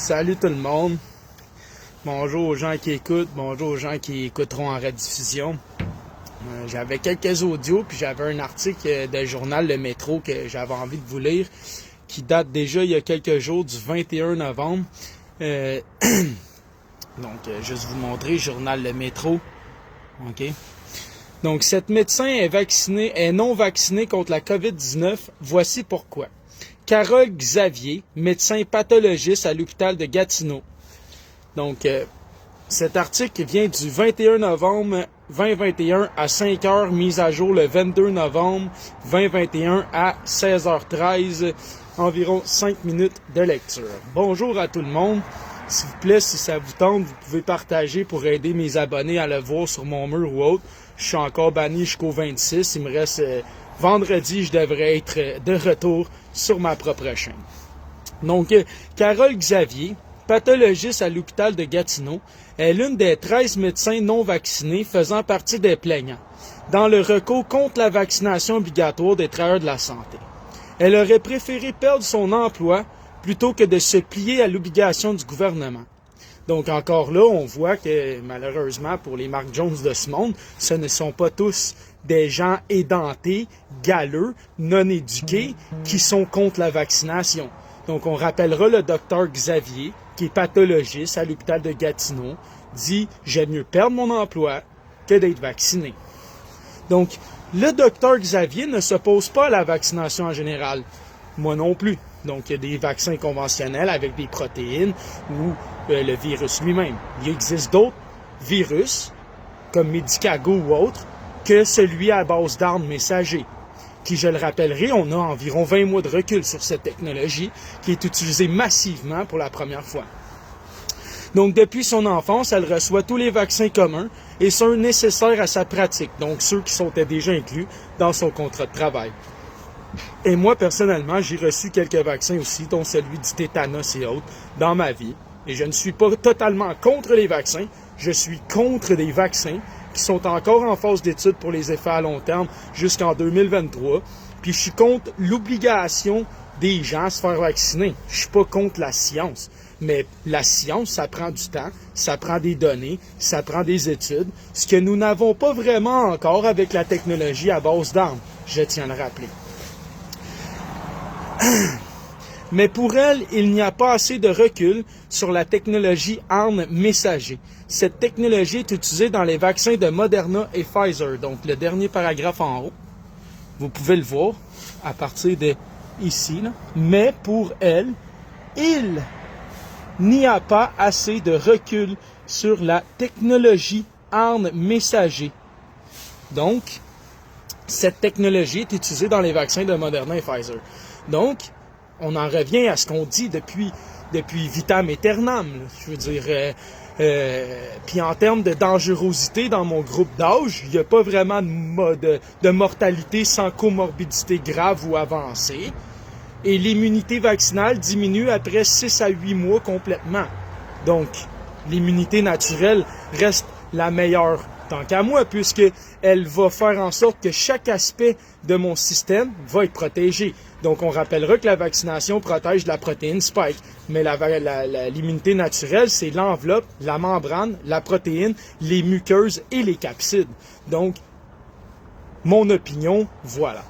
Salut tout le monde. Bonjour aux gens qui écoutent, bonjour aux gens qui écouteront en rediffusion. J'avais quelques audios, puis j'avais un article de journal Le Métro que j'avais envie de vous lire, qui date déjà il y a quelques jours, du 21 novembre. Juste vous montrer, journal Le Métro. OK. Donc, cette médecin est non vaccinée contre la COVID-19. Voici pourquoi. Carole Xavier, médecin pathologiste à l'hôpital de Gatineau. Donc, cet article vient du 21 novembre 2021 à 5 heures, mise à jour le 22 novembre 2021 à 16h13, environ 5 minutes de lecture. Bonjour à tout le monde. S'il vous plaît, si ça vous tente, vous pouvez partager pour aider mes abonnés à le voir sur mon mur ou autre. Je suis encore banni jusqu'au 26. Il me reste vendredi, je devrais être de retour sur ma propre chaîne. Donc, Carole Xavier, pathologiste à l'hôpital de Gatineau, est l'une des 13 médecins non vaccinés faisant partie des plaignants dans le recours contre la vaccination obligatoire des travailleurs de la santé. Elle aurait préféré perdre son emploi plutôt que de se plier à l'obligation du gouvernement. Donc encore là, on voit que malheureusement pour les Mark Jones de ce monde, ce ne sont pas tous des gens édentés, galeux, non éduqués qui sont contre la vaccination. Donc on rappellera le docteur Xavier, qui est pathologiste à l'hôpital de Gatineau, dit « J'aime mieux perdre mon emploi que d'être vacciné ». Donc le docteur Xavier ne s'oppose pas à la vaccination en général. Moi non plus. Donc, il y a des vaccins conventionnels avec des protéines ou le virus lui-même. Il existe d'autres virus, comme Medicago ou autres, que celui à base d'armes messagers, qui, je le rappellerai, on a environ 20 mois de recul sur cette technologie qui est utilisée massivement pour la première fois. Donc, depuis son enfance, elle reçoit tous les vaccins communs et ceux nécessaires à sa pratique, donc ceux qui sont déjà inclus dans son contrat de travail. Et moi, personnellement, j'ai reçu quelques vaccins aussi, dont celui du tétanos et autres, dans ma vie. Et je ne suis pas totalement contre les vaccins, je suis contre des vaccins qui sont encore en phase d'étude pour les effets à long terme jusqu'en 2023. Puis je suis contre l'obligation des gens à se faire vacciner. Je suis pas contre la science. Mais la science, ça prend du temps, ça prend des données, ça prend des études, ce que nous n'avons pas vraiment encore avec la technologie à base d'armes, je tiens à le rappeler. Mais pour elle, il n'y a pas assez de recul sur la technologie armes messager. Cette technologie est utilisée dans les vaccins de Moderna et Pfizer. Donc, le dernier paragraphe en haut, vous pouvez le voir à partir de ici. Là. Mais pour elle, il n'y a pas assez de recul sur la technologie armes messager. Donc, cette technologie est utilisée dans les vaccins de Moderna et Pfizer. Donc, on en revient à ce qu'on dit depuis vitam aeternam. Là. Je veux dire, puis en termes de dangerosité dans mon groupe d'âge, il n'y a pas vraiment de mortalité sans comorbidité grave ou avancée. Et l'immunité vaccinale diminue après 6 à 8 mois complètement. Donc, l'immunité naturelle reste la meilleure tant qu'à moi, puisqu'elle va faire en sorte que chaque aspect de mon système va être protégé. Donc, on rappellera que la vaccination protège la protéine spike, mais l'immunité naturelle, c'est l'enveloppe, la membrane, la protéine, les muqueuses et les capsides. Donc, mon opinion, voilà.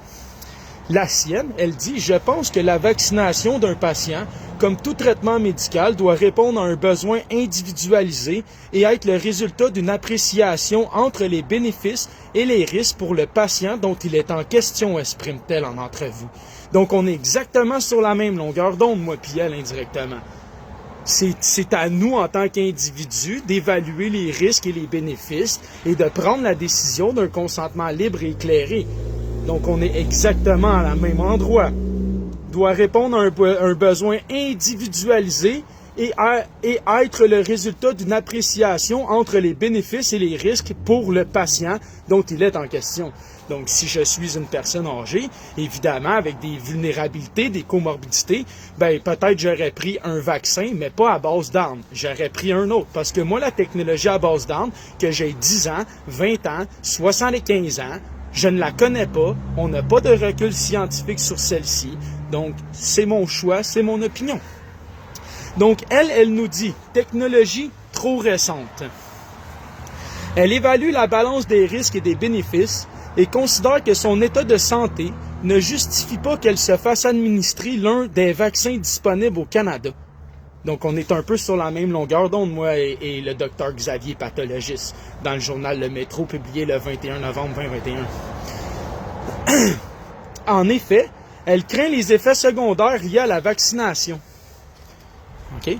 La sienne, elle dit « Je pense que la vaccination d'un patient, comme tout traitement médical, doit répondre à un besoin individualisé et être le résultat d'une appréciation entre les bénéfices et les risques pour le patient dont il est en question », exprime-t-elle en entrevue. Donc, on est exactement sur la même longueur d'onde, moi puis elle, indirectement. C'est à nous, en tant qu'individus, d'évaluer les risques et les bénéfices et de prendre la décision d'un consentement libre et éclairé. Donc, on est exactement à la même endroit. Doit répondre à un besoin individualisé et être le résultat d'une appréciation entre les bénéfices et les risques pour le patient dont il est en question. Donc, si je suis une personne âgée, évidemment, avec des vulnérabilités, des comorbidités, ben peut-être j'aurais pris un vaccin, mais pas à base d'armes. J'aurais pris un autre. Parce que moi, la technologie à base d'armes, que j'ai 10 ans, 20 ans, 75 ans, je ne la connais pas. On n'a pas de recul scientifique sur celle-ci. Donc, c'est mon choix, c'est mon opinion. Donc, elle nous dit, technologie trop récente. Elle évalue la balance des risques et des bénéfices et considère que son état de santé ne justifie pas qu'elle se fasse administrer l'un des vaccins disponibles au Canada. Donc, on est un peu sur la même longueur d'onde, moi et le docteur Xavier, pathologiste, dans le journal Le Métro, publié le 21 novembre 2021. En effet, elle craint les effets secondaires liés à la vaccination. OK?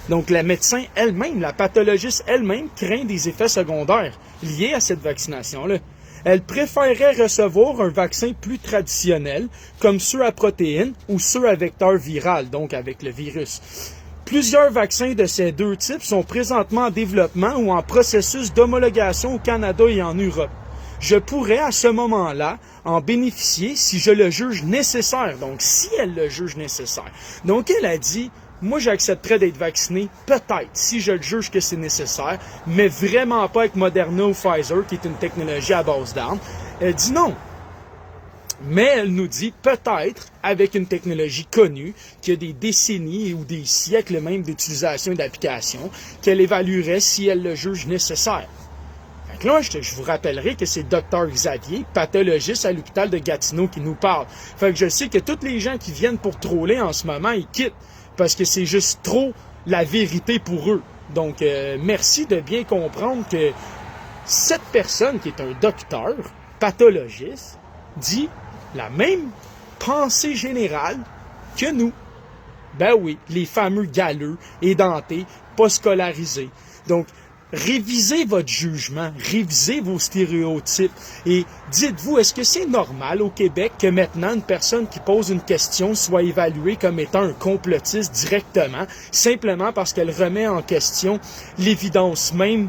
Donc, la médecin elle-même, la pathologiste elle-même, craint des effets secondaires liés à cette vaccination-là. Elle préférerait recevoir un vaccin plus traditionnel, comme ceux à protéines ou ceux à vecteur viral, donc avec le virus. Plusieurs vaccins de ces deux types sont présentement en développement ou en processus d'homologation au Canada et en Europe. Je pourrais, à ce moment-là, en bénéficier si je le juge nécessaire. Donc, si elle le juge nécessaire. Donc, elle a dit, moi, j'accepterais d'être vacciné, peut-être, si je le juge que c'est nécessaire, mais vraiment pas avec Moderna ou Pfizer, qui est une technologie à base d'armes. Elle dit non. Mais elle nous dit peut-être, avec une technologie connue, qui a des décennies ou des siècles même d'utilisation et d'application, qu'elle évaluerait si elle le juge nécessaire. Fait que là, je vous rappellerai que c'est Dr Xavier, pathologiste à l'hôpital de Gatineau, qui nous parle. Fait que je sais que tous les gens qui viennent pour troller en ce moment, ils quittent, parce que c'est juste trop la vérité pour eux. Donc, merci de bien comprendre que cette personne, qui est un docteur, pathologiste, dit la même pensée générale que nous. Ben oui, les fameux galeux, édentés, pas scolarisés. Donc, révisez votre jugement, révisez vos stéréotypes et dites-vous, est-ce que c'est normal au Québec que maintenant une personne qui pose une question soit évaluée comme étant un complotiste directement, simplement parce qu'elle remet en question l'évidence même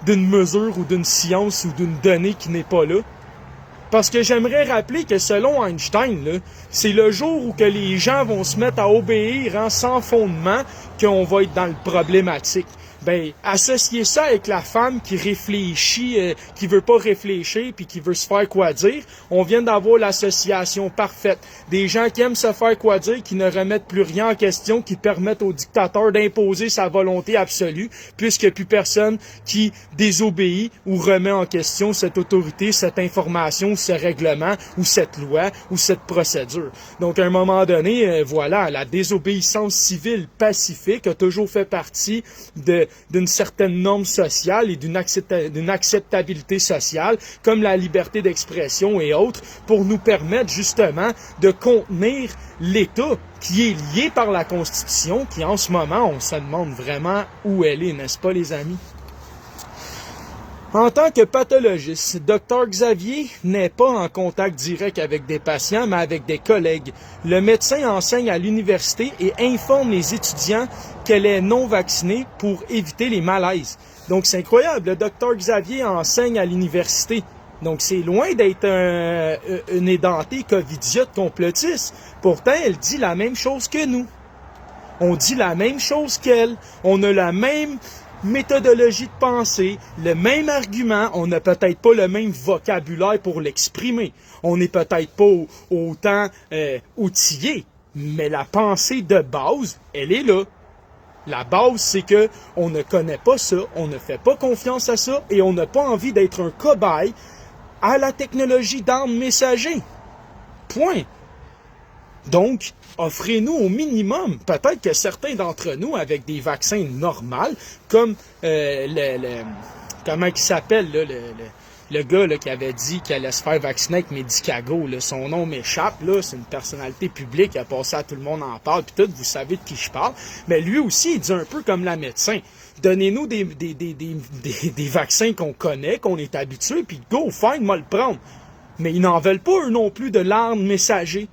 d'une mesure ou d'une science ou d'une donnée qui n'est pas là? Parce que j'aimerais rappeler que selon Einstein, là, c'est le jour où que les gens vont se mettre à obéir sans fondement qu'on va être dans le problématique. Ben, associer ça avec la femme qui réfléchit, qui veut pas réfléchir puis qui veut se faire quoi dire, on vient d'avoir l'association parfaite. Des gens qui aiment se faire quoi dire, qui ne remettent plus rien en question, qui permettent au dictateur d'imposer sa volonté absolue, puisqu'il n'y a plus personne qui désobéit ou remet en question cette autorité, cette information, ce règlement, ou cette loi, ou cette procédure. Donc, à un moment donné, voilà, la désobéissance civile pacifique a toujours fait partie d'une certaine norme sociale et d'une acceptabilité sociale, comme la liberté d'expression et autres, pour nous permettre justement de contenir l'État qui est lié par la Constitution, qui en ce moment, on se demande vraiment où elle est, n'est-ce pas les amis? En tant que pathologiste, Dr Xavier n'est pas en contact direct avec des patients, mais avec des collègues. Le médecin enseigne à l'université et informe les étudiants qu'elle est non vaccinée pour éviter les malaises. Donc c'est incroyable, le Dr Xavier enseigne à l'université. Donc c'est loin d'être une édentée covidiote complotiste. Pourtant, elle dit la même chose que nous. On dit la même chose qu'elle. On a la même méthodologie de pensée, le même argument, on n'a peut-être pas le même vocabulaire pour l'exprimer. On n'est peut-être pas autant outillé, mais la pensée de base, elle est là. La base, c'est que on ne connaît pas ça, on ne fait pas confiance à ça et on n'a pas envie d'être un cobaye à la technologie d'armes messagers. Point. Donc, offrez-nous au minimum, peut-être que certains d'entre nous, avec des vaccins normaux, comme comment il s'appelle, là, le gars là, qui avait dit qu'il allait se faire vacciner avec Medicago, là, son nom m'échappe, là, c'est une personnalité publique, il a passé à tout le monde en parle, puis tout, vous savez de qui je parle, mais lui aussi, il dit un peu comme la médecin. Donnez-nous des vaccins qu'on connaît, qu'on est habitué, puis go, fine, moi le prendre. Mais ils n'en veulent pas, eux non plus, de l'arme messager.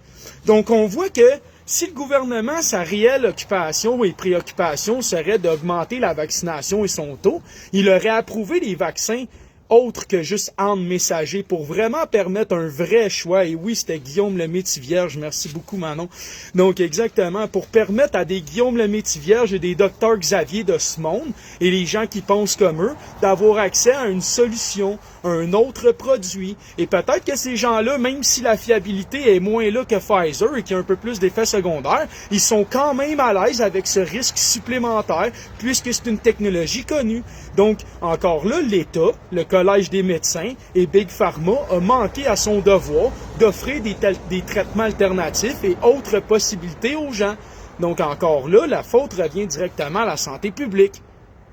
Donc, on voit que si le gouvernement, sa réelle occupation et préoccupation serait d'augmenter la vaccination et son taux, il aurait approuvé les vaccins autre que juste arme messager pour vraiment permettre un vrai choix. Et oui, c'était Guillaume Lemaitre-Vierge. Merci beaucoup, Manon. Donc, exactement, pour permettre à des Guillaume Lemaitre-Vierge et des docteurs Xavier de ce monde et les gens qui pensent comme eux d'avoir accès à une solution, un autre produit. Et peut-être que ces gens-là, même si la fiabilité est moins là que Pfizer et qu'il y a un peu plus d'effets secondaires, ils sont quand même à l'aise avec ce risque supplémentaire puisque c'est une technologie connue. Donc, encore là, l'État, le Collège des médecins et Big Pharma a manqué à son devoir d'offrir des traitements alternatifs et autres possibilités aux gens. Donc, encore là, la faute revient directement à la santé publique.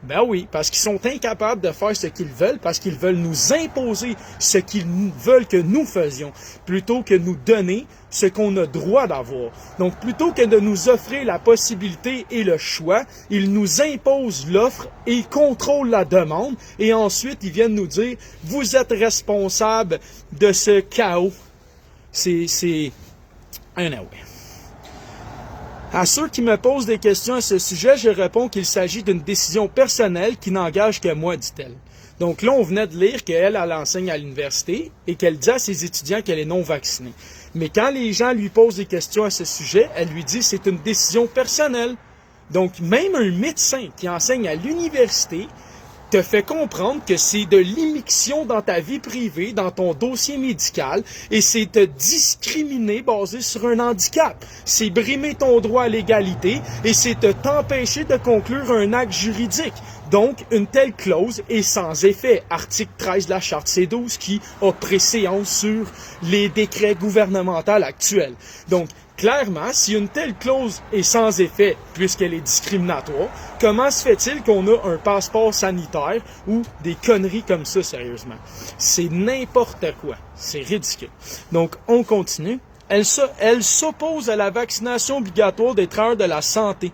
Ben oui, parce qu'ils sont incapables de faire ce qu'ils veulent, parce qu'ils veulent nous imposer ce qu'ils veulent que nous faisions, plutôt que nous donner ce qu'on a droit d'avoir. Donc, plutôt que de nous offrir la possibilité et le choix, ils nous imposent l'offre et ils contrôlent la demande, et ensuite, ils viennent nous dire, vous êtes responsable de ce chaos. C'est... Anyway. À ceux qui me posent des questions à ce sujet, je réponds qu'il s'agit d'une décision personnelle qui n'engage que moi, dit-elle. Donc là, on venait de lire qu'elle enseigne à l'université et qu'elle dit à ses étudiants qu'elle est non vaccinée. Mais quand les gens lui posent des questions à ce sujet, elle lui dit que c'est une décision personnelle. Donc même un médecin qui enseigne à l'université te fait comprendre que c'est de l'immixtion dans ta vie privée, dans ton dossier médical, et c'est te discriminer basé sur un handicap. C'est brimer ton droit à l'égalité, et c'est t'empêcher de conclure un acte juridique. Donc, une telle clause est sans effet. Article 13 de la Charte C12 qui a préséance sur les décrets gouvernementaux actuels. Donc, clairement, si une telle clause est sans effet, puisqu'elle est discriminatoire, comment se fait-il qu'on a un passeport sanitaire ou des conneries comme ça, sérieusement? C'est n'importe quoi. C'est ridicule. Donc, on continue. Elle s'oppose à la vaccination obligatoire des travailleurs de la santé.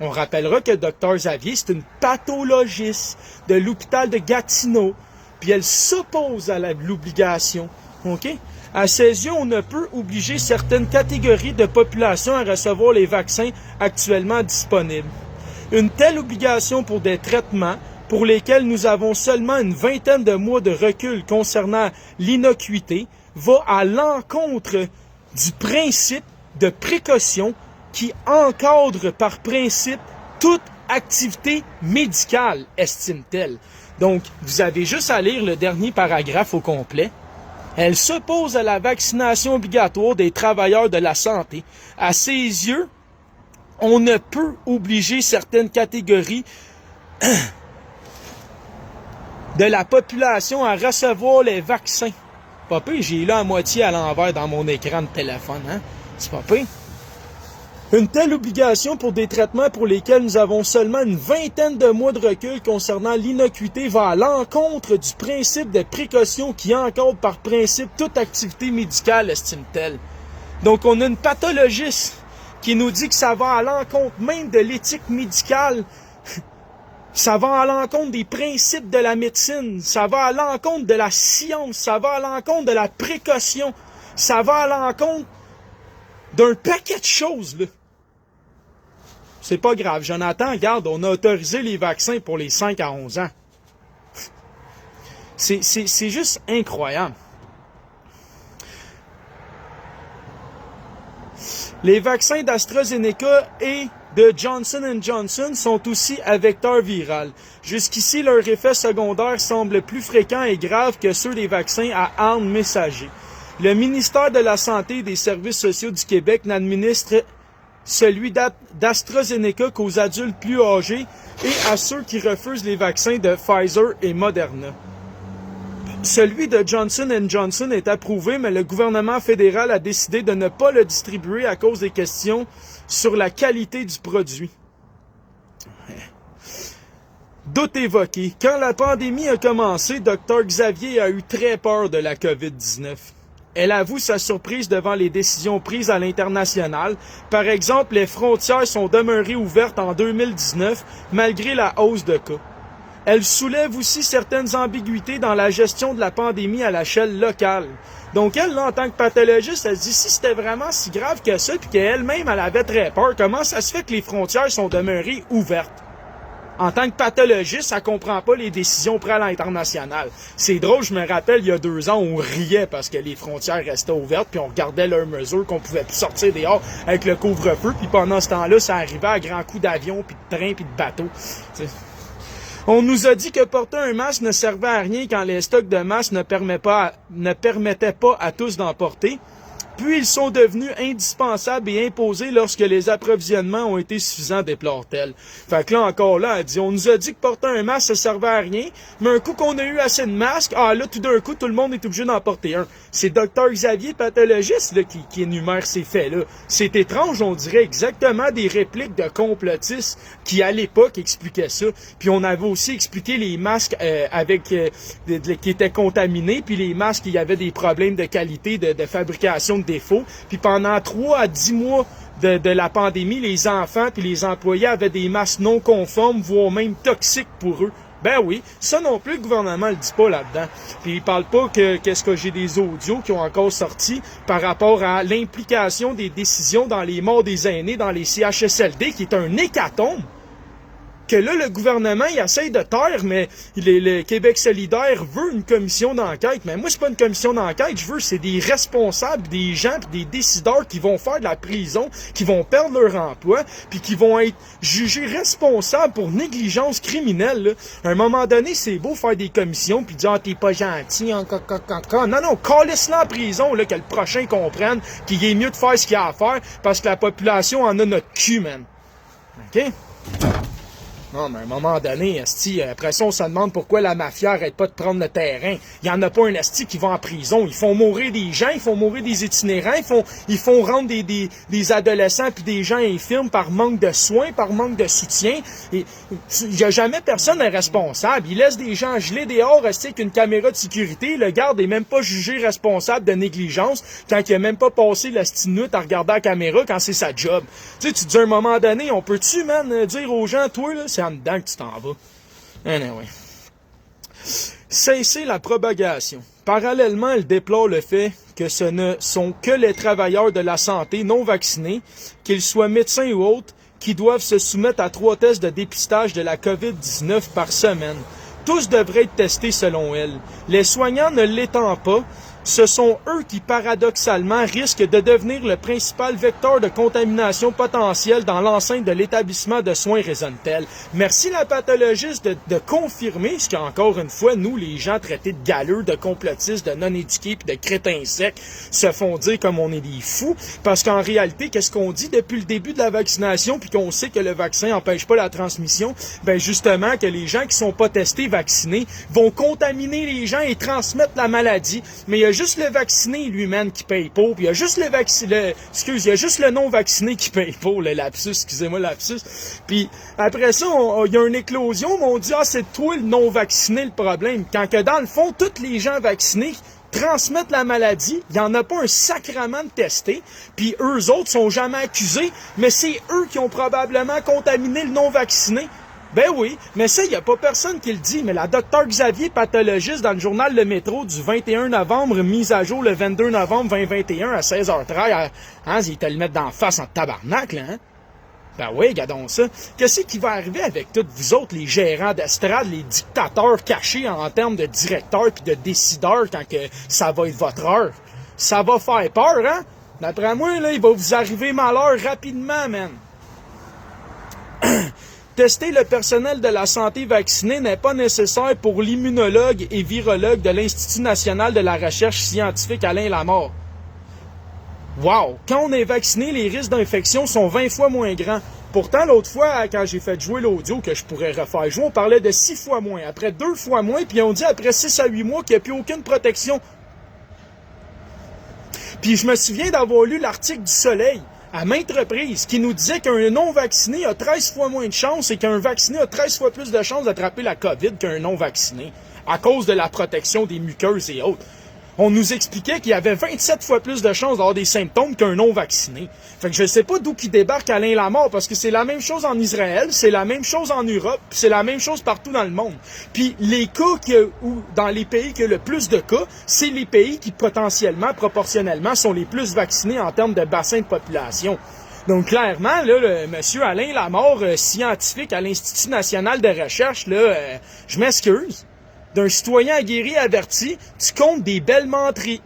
On rappellera que Dr Xavier, c'est une pathologiste de l'hôpital de Gatineau, puis elle s'oppose à l'obligation. OK? À ses yeux, on ne peut obliger certaines catégories de population à recevoir les vaccins actuellement disponibles. Une telle obligation pour des traitements pour lesquels nous avons seulement une vingtaine de mois de recul concernant l'innocuité va à l'encontre du principe de précaution qui encadre par principe toute activité médicale, estime-t-elle. Donc, vous avez juste à lire le dernier paragraphe au complet. Elle s'oppose à la vaccination obligatoire des travailleurs de la santé. À ses yeux, on ne peut obliger certaines catégories de la population à recevoir les vaccins. Pas pire, j'ai là à moitié à l'envers dans mon écran de téléphone, hein? C'est pas pire. Une telle obligation pour des traitements pour lesquels nous avons seulement une vingtaine de mois de recul concernant l'innocuité va à l'encontre du principe de précaution qui encadre par principe toute activité médicale, estime-t-elle. Donc on a une pathologiste qui nous dit que ça va à l'encontre même de l'éthique médicale. Ça va à l'encontre des principes de la médecine. Ça va à l'encontre de la science. Ça va à l'encontre de la précaution. Ça va à l'encontre d'un paquet de choses, là. C'est pas grave. Jonathan, regarde, on a autorisé les vaccins pour les 5 à 11 ans. C'est juste incroyable. Les vaccins d'AstraZeneca et de Johnson & Johnson sont aussi à vecteur viral. Jusqu'ici, leurs effets secondaires semblent plus fréquents et graves que ceux des vaccins à armes messagers. Le ministère de la Santé et des Services sociaux du Québec n'administre celui d'AstraZeneca qu'aux adultes plus âgés et à ceux qui refusent les vaccins de Pfizer et Moderna. Celui de Johnson & Johnson est approuvé, mais le gouvernement fédéral a décidé de ne pas le distribuer à cause des questions sur la qualité du produit. Doute évoqué. Quand la pandémie a commencé, Dr Xavier a eu très peur de la COVID-19. Elle avoue sa surprise devant les décisions prises à l'international. Par exemple, les frontières sont demeurées ouvertes en 2019 malgré la hausse de cas. Elle soulève aussi certaines ambiguïtés dans la gestion de la pandémie à l'échelle locale. Donc elle, là, en tant que pathologiste, elle se dit si c'était vraiment si grave que ça, puis qu'elle-même, elle avait très peur, comment ça se fait que les frontières sont demeurées ouvertes? En tant que pathologiste, ça comprend pas les décisions prises à l'international. C'est drôle, je me rappelle, il y a 2 ans, on riait parce que les frontières restaient ouvertes, puis on regardait leurs mesures, qu'on pouvait plus sortir dehors avec le couvre-feu, puis pendant ce temps-là, ça arrivait à grands coups d'avion, puis de train, puis de bateau. T'sais. On nous a dit que porter un masque ne servait à rien quand les stocks de masques ne permettaient pas à tous d'en porter. Puis ils sont devenus indispensables et imposés lorsque les approvisionnements ont été suffisants, déplore-t-elle. Fait que là, encore là, elle dit, on nous a dit que porter un masque, ça servait à rien, mais un coup qu'on a eu assez de masques, là, tout d'un coup, tout le monde est obligé d'en porter un. C'est Dr Xavier, pathologiste, là, qui énumère ces faits-là. C'est étrange, on dirait exactement des répliques de complotistes qui, à l'époque, expliquaient ça. Puis on avait aussi expliqué les masques qui étaient contaminés, puis les masques, il y avait des problèmes de qualité, de fabrication de défauts. Puis pendant 3 à 10 mois de la pandémie, les enfants puis les employés avaient des masques non conformes, voire même toxiques pour eux. Ben oui, ça non plus, le gouvernement le dit pas là-dedans. Puis il parle pas qu'est-ce que j'ai des audios qui ont encore sorti par rapport à l'implication des décisions dans les morts des aînés dans les CHSLD, qui est un hécatombe. Que là, le gouvernement, il essaye de taire, mais le Québec solidaire veut une commission d'enquête. Mais moi, c'est pas une commission d'enquête, c'est des responsables, des gens, puis des décideurs qui vont faire de la prison, qui vont perdre leur emploi, puis qui vont être jugés responsables pour négligence criminelle. Là. À un moment donné, c'est beau faire des commissions, puis dire « Ah, t'es pas gentil, hein, Non, calisse-la en prison, là, que le prochain comprenne qu'il est mieux de faire ce qu'il a à faire, parce que la population en a notre cul, man. » OK? Non, mais à un moment donné, esti, après ça, on se demande pourquoi la mafia arrête pas de prendre le terrain. Il y en a pas un esti qui va en prison. Ils font mourir des gens, ils font mourir des itinérants, ils font rendre des adolescents puis des gens infirmes par manque de soins, par manque de soutien. Il y a jamais personne responsable. Ils laissent des gens gelés dehors, esti, avec une caméra de sécurité. Le garde est même pas jugé responsable de négligence quand il a même pas passé la nuit à regarder la caméra quand c'est sa job. Tu sais, tu te dis à un moment donné, on peut-tu, man, dire aux gens, toi, là, c'est en dedans que tu t'en vas. Anyway. Cesser la propagation. Parallèlement, elle déplore le fait que ce ne sont que les travailleurs de la santé non vaccinés, qu'ils soient médecins ou autres, qui doivent se soumettre à 3 tests de dépistage de la COVID-19 par semaine. Tous devraient être testés selon elle. Les soignants ne l'étant pas, ce sont eux qui, paradoxalement, risquent de devenir le principal vecteur de contamination potentielle dans l'enceinte de l'établissement de soins, raisonne-t-elle. Merci la pathologiste de confirmer ce qu'encore une fois, nous, les gens traités de galeux, de complotistes, de non-éduqués puis de crétins secs, se font dire comme on est des fous. Parce qu'en réalité, qu'est-ce qu'on dit depuis le début de la vaccination puis qu'on sait que le vaccin n'empêche pas la transmission? Ben justement, que les gens qui sont pas testés, vaccinés, vont contaminer les gens et transmettre la maladie. Mais il y a juste le vacciné lui-même qui paye pas, puis il y a juste il y a juste le non-vacciné qui paye pas, le lapsus, excusez-moi le lapsus. Puis après ça, il y a une éclosion, mais on dit, c'est toi le non-vacciné le problème. Quand que dans le fond, tous les gens vaccinés transmettent la maladie, il n'y en a pas un sacrement de testé, puis eux autres sont jamais accusés, mais c'est eux qui ont probablement contaminé le non-vacciné. Ben oui, mais ça, il n'y a pas personne qui le dit. Mais la Dr Xavier, pathologiste, dans le journal Le Métro du 21 novembre, mise à jour le 22 novembre 2021 à 16h13, il te le mettre d'en face en tabarnak, là, hein? Ben oui, regardons ça. Qu'est-ce qui va arriver avec toutes vous autres, les gérants d'estrade, les dictateurs cachés en termes de directeurs puis de décideurs quand que ça va être votre heure? Ça va faire peur, hein? D'après moi, là, il va vous arriver malheur rapidement, man. Tester le personnel de la santé vacciné n'est pas nécessaire pour l'immunologue et virologue de l'Institut national de la recherche scientifique Alain Lamort. Wow! Quand on est vacciné, les risques d'infection sont 20 fois moins grands. Pourtant, l'autre fois, quand j'ai fait jouer l'audio que je pourrais refaire jouer, on parlait de 6 fois moins. Après 2 fois moins, puis on dit après 6 à 8 mois qu'il n'y a plus aucune protection. Puis je me souviens d'avoir lu l'article du Soleil à maintes reprises, qui nous disait qu'un non-vacciné a 13 fois moins de chances et qu'un vacciné a 13 fois plus de chances d'attraper la COVID qu'un non-vacciné, à cause de la protection des muqueuses et autres. On nous expliquait qu'il y avait 27 fois plus de chances d'avoir des symptômes qu'un non-vacciné. Fait que je sais pas d'où qui débarque Alain Lamort, parce que c'est la même chose en Israël, c'est la même chose en Europe, c'est la même chose partout dans le monde. Puis les cas où dans les pays qui ont le plus de cas, c'est les pays qui potentiellement, proportionnellement, sont les plus vaccinés en termes de bassin de population. Donc, clairement, là, le monsieur Alain Lamort, scientifique à l'Institut national de recherche, là, je m'excuse. D'un citoyen aguerri averti, tu comptes des belles menteries.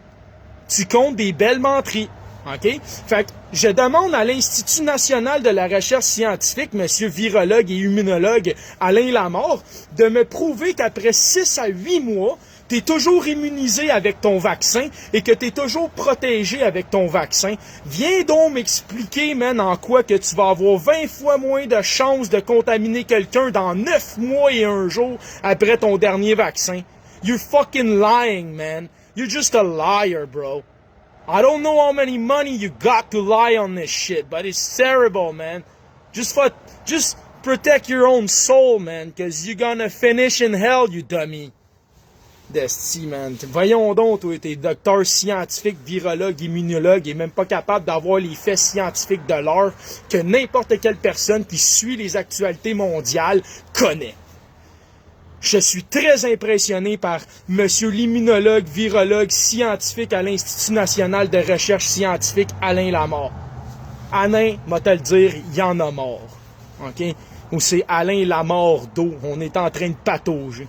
Tu comptes des belles menteries. OK? Fait que je demande à l'Institut national de la recherche scientifique, monsieur virologue et immunologue Alain Lamort, de me prouver qu'après 6 à 8 mois, tu es toujours immunisé avec ton vaccin et que tu es toujours protégé avec ton vaccin. Viens donc m'expliquer, man, en quoi que tu vas avoir 20 fois moins de chances de contaminer quelqu'un dans 9 mois et 1 jour après ton dernier vaccin. You're fucking lying, man. You're just a liar, bro. I don't know how many money you got to lie on this shit, but it's terrible, man. Just protect your own soul, man, cause you're gonna finish in hell, you dummy. Desti, man. Voyons donc, toi, t'es docteur scientifique, virologue, immunologue, et même pas capable d'avoir les faits scientifiques de l'heure que n'importe quelle personne qui suit les actualités mondiales connaît. Je suis très impressionné par monsieur l'immunologue, virologue, scientifique à l'Institut national de recherche scientifique Alain Lamort. Alain, m'a te le dire, il y en a mort. OK? Ou c'est Alain Lamort d'eau. On est en train de patauger.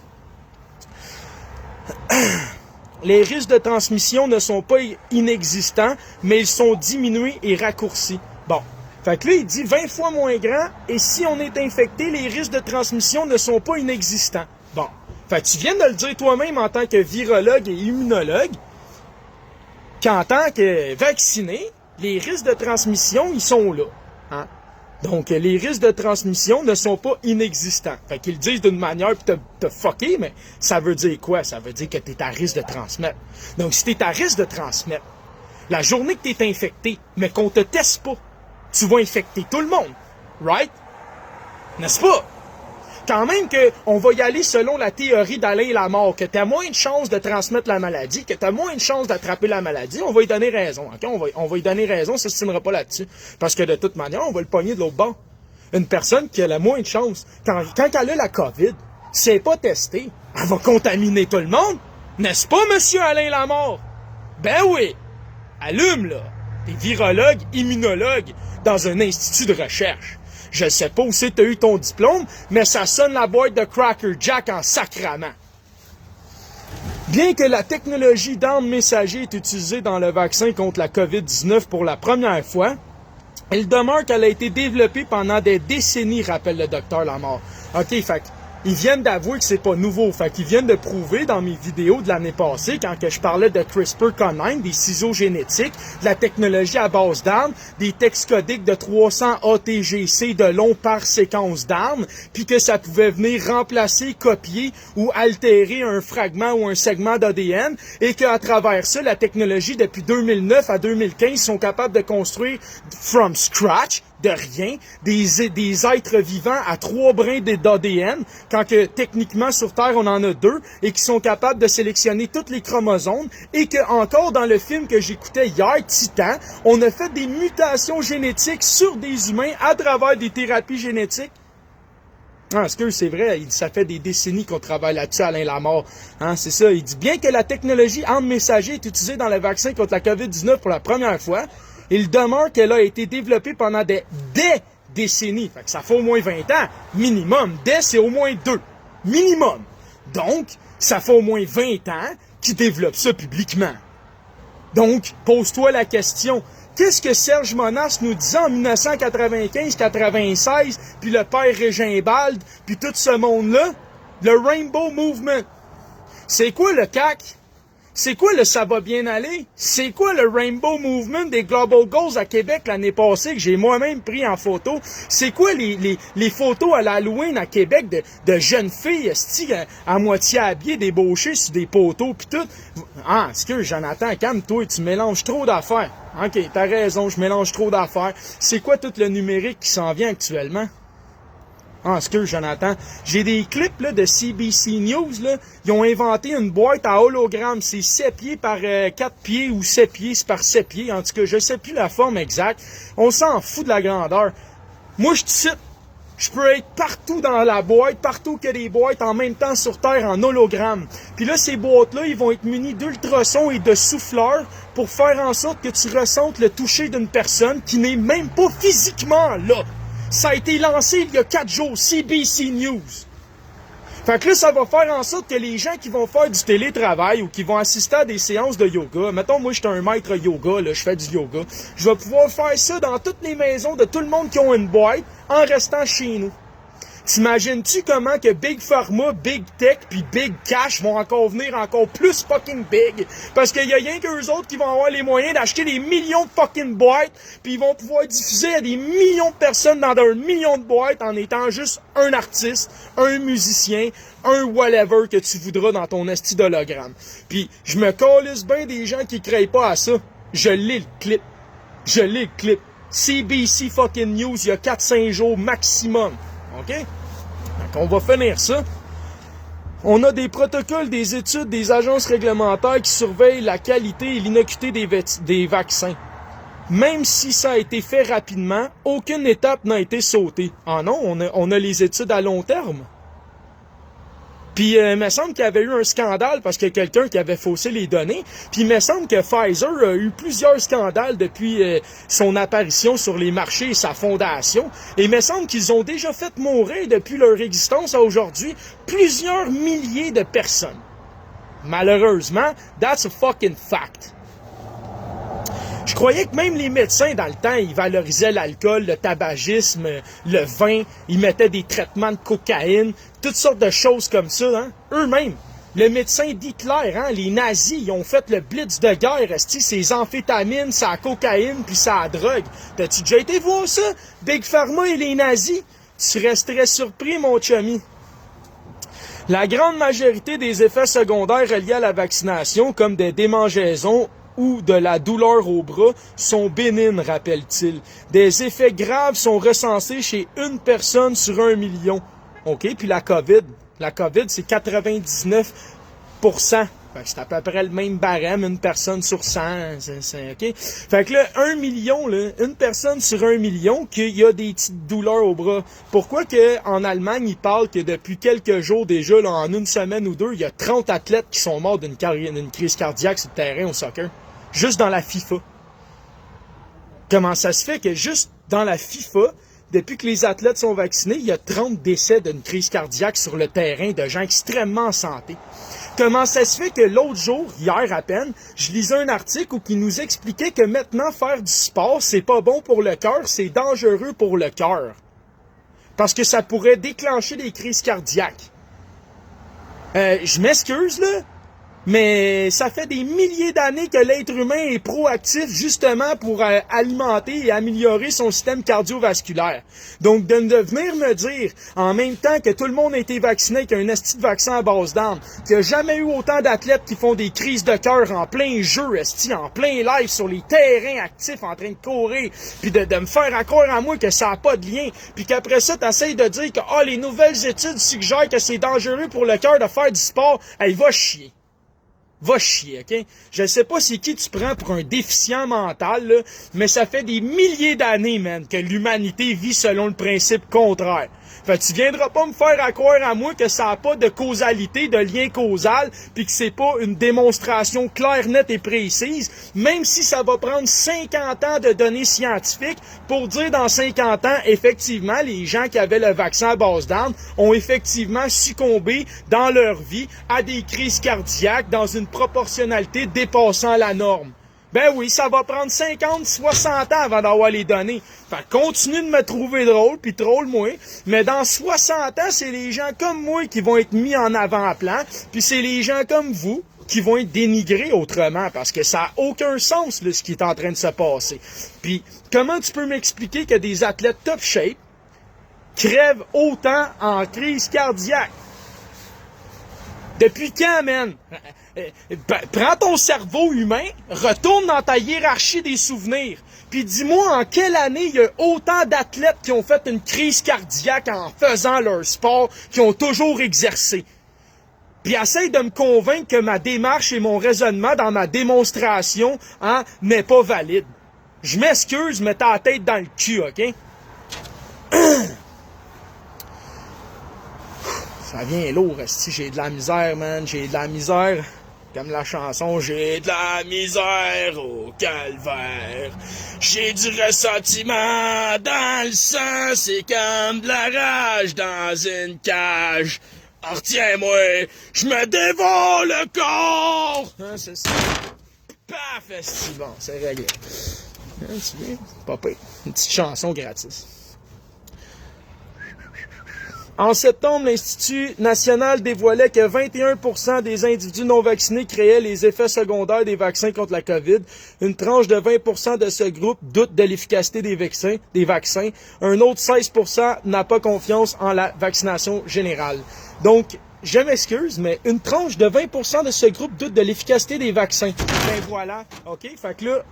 Les risques de transmission ne sont pas inexistants, mais ils sont diminués et raccourcis. Bon. Fait que là, il dit 20 fois moins grand, et si on est infecté, les risques de transmission ne sont pas inexistants. Bon. Fait que tu viens de le dire toi-même en tant que virologue et immunologue, qu'en tant que vacciné, les risques de transmission, ils sont là. Hein? Donc, les risques de transmission ne sont pas inexistants. Fait qu'ils le disent d'une manière pour te fucker, mais ça veut dire quoi? Ça veut dire que tu es à risque de transmettre. Donc, si tu es à risque de transmettre, la journée que tu es infecté, mais qu'on te teste pas, tu vas infecter tout le monde. Right? N'est-ce pas? Quand même qu'on va y aller selon la théorie d'Alain Lamort, que tu as moins de chances de transmettre la maladie, que tu as moins de chances d'attraper la maladie, on va lui donner raison. Okay? On va lui donner raison, ça ne s'estimera pas là-dessus. Parce que de toute manière, on va le pogner de l'autre bord. Une personne qui a la moins de chances, quand elle a la COVID, si elle n'est pas testée, elle va contaminer tout le monde. N'est-ce pas, monsieur Alain Lamort? Ben oui! Allume, là! T'es virologue, immunologue, dans un institut de recherche. Je sais pas où c'est que tu as eu ton diplôme, mais ça sonne la boîte de Cracker Jack en sacrament. Bien que la technologie d'armes messagers est utilisée dans le vaccin contre la COVID-19 pour la première fois, il demeure qu'elle a été développée pendant des décennies, rappelle le docteur Lamort. OK, fait ils viennent d'avouer que c'est pas nouveau. Fait qu'ils viennent de prouver dans mes vidéos de l'année passée, quand que je parlais de CRISPR-Cas9, des ciseaux génétiques, de la technologie à base d'armes, des textes codiques de 300 ATGC de long par séquence d'armes, puis que ça pouvait venir remplacer, copier ou altérer un fragment ou un segment d'ADN, et qu'à travers ça, la technologie, depuis 2009 à 2015, sont capables de construire from scratch, de rien, des êtres vivants à 3 brins d'ADN, quand que techniquement sur Terre on en a 2, et qui sont capables de sélectionner toutes les chromosomes, et que encore dans le film que j'écoutais hier, Titan, on a fait des mutations génétiques sur des humains à travers des thérapies génétiques. Ah, est-ce que c'est vrai? Il dit, ça fait des décennies qu'on travaille là-dessus, Alain Lamort. Hein, c'est ça. Il dit, bien que la technologie arme messager est utilisée dans le vaccin contre la COVID-19 pour la première fois, il demeure qu'elle a été développée pendant des décennies. Fait que ça fait au moins 20 ans. Minimum. C'est au moins 2. Minimum. Donc, ça fait au moins 20 ans qu'ils développent ça publiquement. Donc, pose-toi la question. Qu'est-ce que Serge Monas nous disait en 1995-96, puis le père Régimbald, puis tout ce monde-là? Le Rainbow Movement. C'est quoi le CAC? C'est quoi le ça va bien aller? C'est quoi le Rainbow Movement des Global Goals à Québec l'année passée que j'ai moi-même pris en photo? C'est quoi les photos à l'Halloween à Québec de jeunes filles à moitié habillées, débauchées sur des poteaux pis tout? Ah, excuse, Jonathan, calme-toi, tu mélanges trop d'affaires. OK, t'as raison, je mélange trop d'affaires. C'est quoi tout le numérique qui s'en vient actuellement? Ah, excuse, Jonathan. J'ai des clips là, de CBC News. Là. Ils ont inventé une boîte à hologramme. C'est 7 pieds par 4 pieds ou 7 pieds par 7 pieds. En tout cas, je sais plus la forme exacte. On s'en fout de la grandeur. Moi, je te cite. Je peux être partout dans la boîte, partout qu'il y a des boîtes en même temps sur Terre en hologramme. Puis là, ces boîtes-là, ils vont être munis d'ultrasons et de souffleurs pour faire en sorte que tu ressentes le toucher d'une personne qui n'est même pas physiquement là. Ça a été lancé il y a 4 jours, CBC News. Fait que là, ça va faire en sorte que les gens qui vont faire du télétravail ou qui vont assister à des séances de yoga, mettons, moi, je suis un maître yoga, là, je fais du yoga, je vais pouvoir faire ça dans toutes les maisons de tout le monde qui ont une boîte en restant chez nous. T'imagines-tu comment que Big Pharma, Big Tech puis Big Cash vont encore venir encore plus fucking big? Parce qu'il y a rien qu'eux autres qui vont avoir les moyens d'acheter des millions de fucking boîtes puis ils vont pouvoir diffuser à des millions de personnes dans un million de boîtes en étant juste un artiste, un musicien, un whatever que tu voudras dans ton esti d'hologramme. Puis je me calisse bien des gens qui créent pas à ça. Je lis le clip. Je lis le clip. CBC fucking News il y a 4-5 jours maximum. OK? Donc, on va finir ça. On a des protocoles, des études, des agences réglementaires qui surveillent la qualité et l'innocuité des vaccins. Même si ça a été fait rapidement, aucune étape n'a été sautée. Ah non, on a les études à long terme. Puis il me semble qu'il y avait eu un scandale parce qu'il y a quelqu'un qui avait faussé les données. Puis il me semble que Pfizer a eu plusieurs scandales depuis son apparition sur les marchés et sa fondation. Et il me semble qu'ils ont déjà fait mourir depuis leur existence à aujourd'hui plusieurs milliers de personnes. Malheureusement, that's a fucking fact. Je croyais que même les médecins, dans le temps, ils valorisaient l'alcool, le tabagisme, le vin, ils mettaient des traitements de cocaïne, toutes sortes de choses comme ça, hein. Eux-mêmes, le médecin d'Hitler, hein, les nazis, ils ont fait le blitz de guerre, esti, ces amphétamines, sa cocaïne, puis sa drogue. T'as-tu déjà été voir ça? Big Pharma et les nazis? Tu resterais surpris, mon chummy. La grande majorité des effets secondaires reliés à la vaccination, comme des démangeaisons, ou de la douleur au bras sont bénignes, rappelle-t-il. Des effets graves sont recensés chez une personne sur 1 million. OK? Puis la COVID, c'est 99%. Fait que c'est à peu près le même barème, une personne sur 100. OK? Fait que là, 1 million, là, une personne sur 1 million qu'il y a des petites douleurs au bras. Pourquoi qu'en Allemagne, ils parlent que depuis quelques jours déjà, là, en une semaine ou deux, il y a 30 athlètes qui sont morts d'une crise cardiaque sur le terrain au soccer? Juste dans la FIFA. Comment ça se fait que juste dans la FIFA, depuis que les athlètes sont vaccinés, il y a 30 décès d'une crise cardiaque sur le terrain de gens extrêmement en santé? Comment ça se fait que l'autre jour, hier à peine, je lisais un article où qui nous expliquait que maintenant faire du sport, c'est pas bon pour le cœur, c'est dangereux pour le cœur. Parce que ça pourrait déclencher des crises cardiaques. Je m'excuse là, mais ça fait des milliers d'années que l'être humain est proactif justement pour alimenter et améliorer son système cardiovasculaire. Donc de venir me dire, en même temps que tout le monde a été vacciné avec un esti de vaccin à base d'armes, qu'il n'y a jamais eu autant d'athlètes qui font des crises de cœur en plein jeu, esti, en plein live, sur les terrains actifs, en train de courir, puis de me faire croire à moi que ça n'a pas de lien, puis qu'après ça, tu essaies de dire que les nouvelles études suggèrent que c'est dangereux pour le cœur de faire du sport. Hey, va chier. Va chier, OK? Je sais pas c'est qui tu prends pour un déficient mental, là, mais ça fait des milliers d'années, man, que l'humanité vit selon le principe contraire. Fait que tu viendras pas me faire croire à moi que ça n'a pas de causalité, de lien causal, puis que c'est pas une démonstration claire, nette et précise, même si ça va prendre 50 ans de données scientifiques pour dire dans 50 ans, effectivement, les gens qui avaient le vaccin à base d'armes ont effectivement succombé dans leur vie à des crises cardiaques dans une proportionnalité dépassant la norme. Ben oui, ça va prendre 50, 60 ans avant d'avoir les données. Fait que continue de me trouver drôle, puis troll-moi. Mais dans 60 ans, c'est les gens comme moi qui vont être mis en avant-plan, puis c'est les gens comme vous qui vont être dénigrés autrement, parce que ça n'a aucun sens, là, ce qui est en train de se passer. Puis, comment tu peux m'expliquer que des athlètes top shape crèvent autant en crise cardiaque? Depuis quand, man? Prends ton cerveau humain, retourne dans ta hiérarchie des souvenirs, puis dis-moi en quelle année il y a autant d'athlètes qui ont fait une crise cardiaque en faisant leur sport, qui ont toujours exercé. Puis essaye de me convaincre que ma démarche et mon raisonnement dans ma démonstration, hein, n'est pas valide. Je m'excuse, mais t'as la tête dans le cul, OK? Ça vient lourd, esti, j'ai de la misère, man, j'ai de la misère. Comme la chanson, j'ai de la misère au calvaire. J'ai du ressentiment dans le sang, c'est comme de la rage dans une cage. Ah, retiens-moi, je me dévore le corps! Hein, c'est ça. Paf, esti, bon, c'est réglé. Hein, tu vois, pas pire. Une petite chanson gratis. En septembre, l'Institut national dévoilait que 21% des individus non vaccinés créaient les effets secondaires des vaccins contre la COVID. Une tranche de 20% de ce groupe doute de l'efficacité des vaccins. Un autre 16% n'a pas confiance en la vaccination générale. Donc, je m'excuse, mais une tranche de 20% de ce groupe doute de l'efficacité des vaccins. Ben voilà, OK? Fait que là,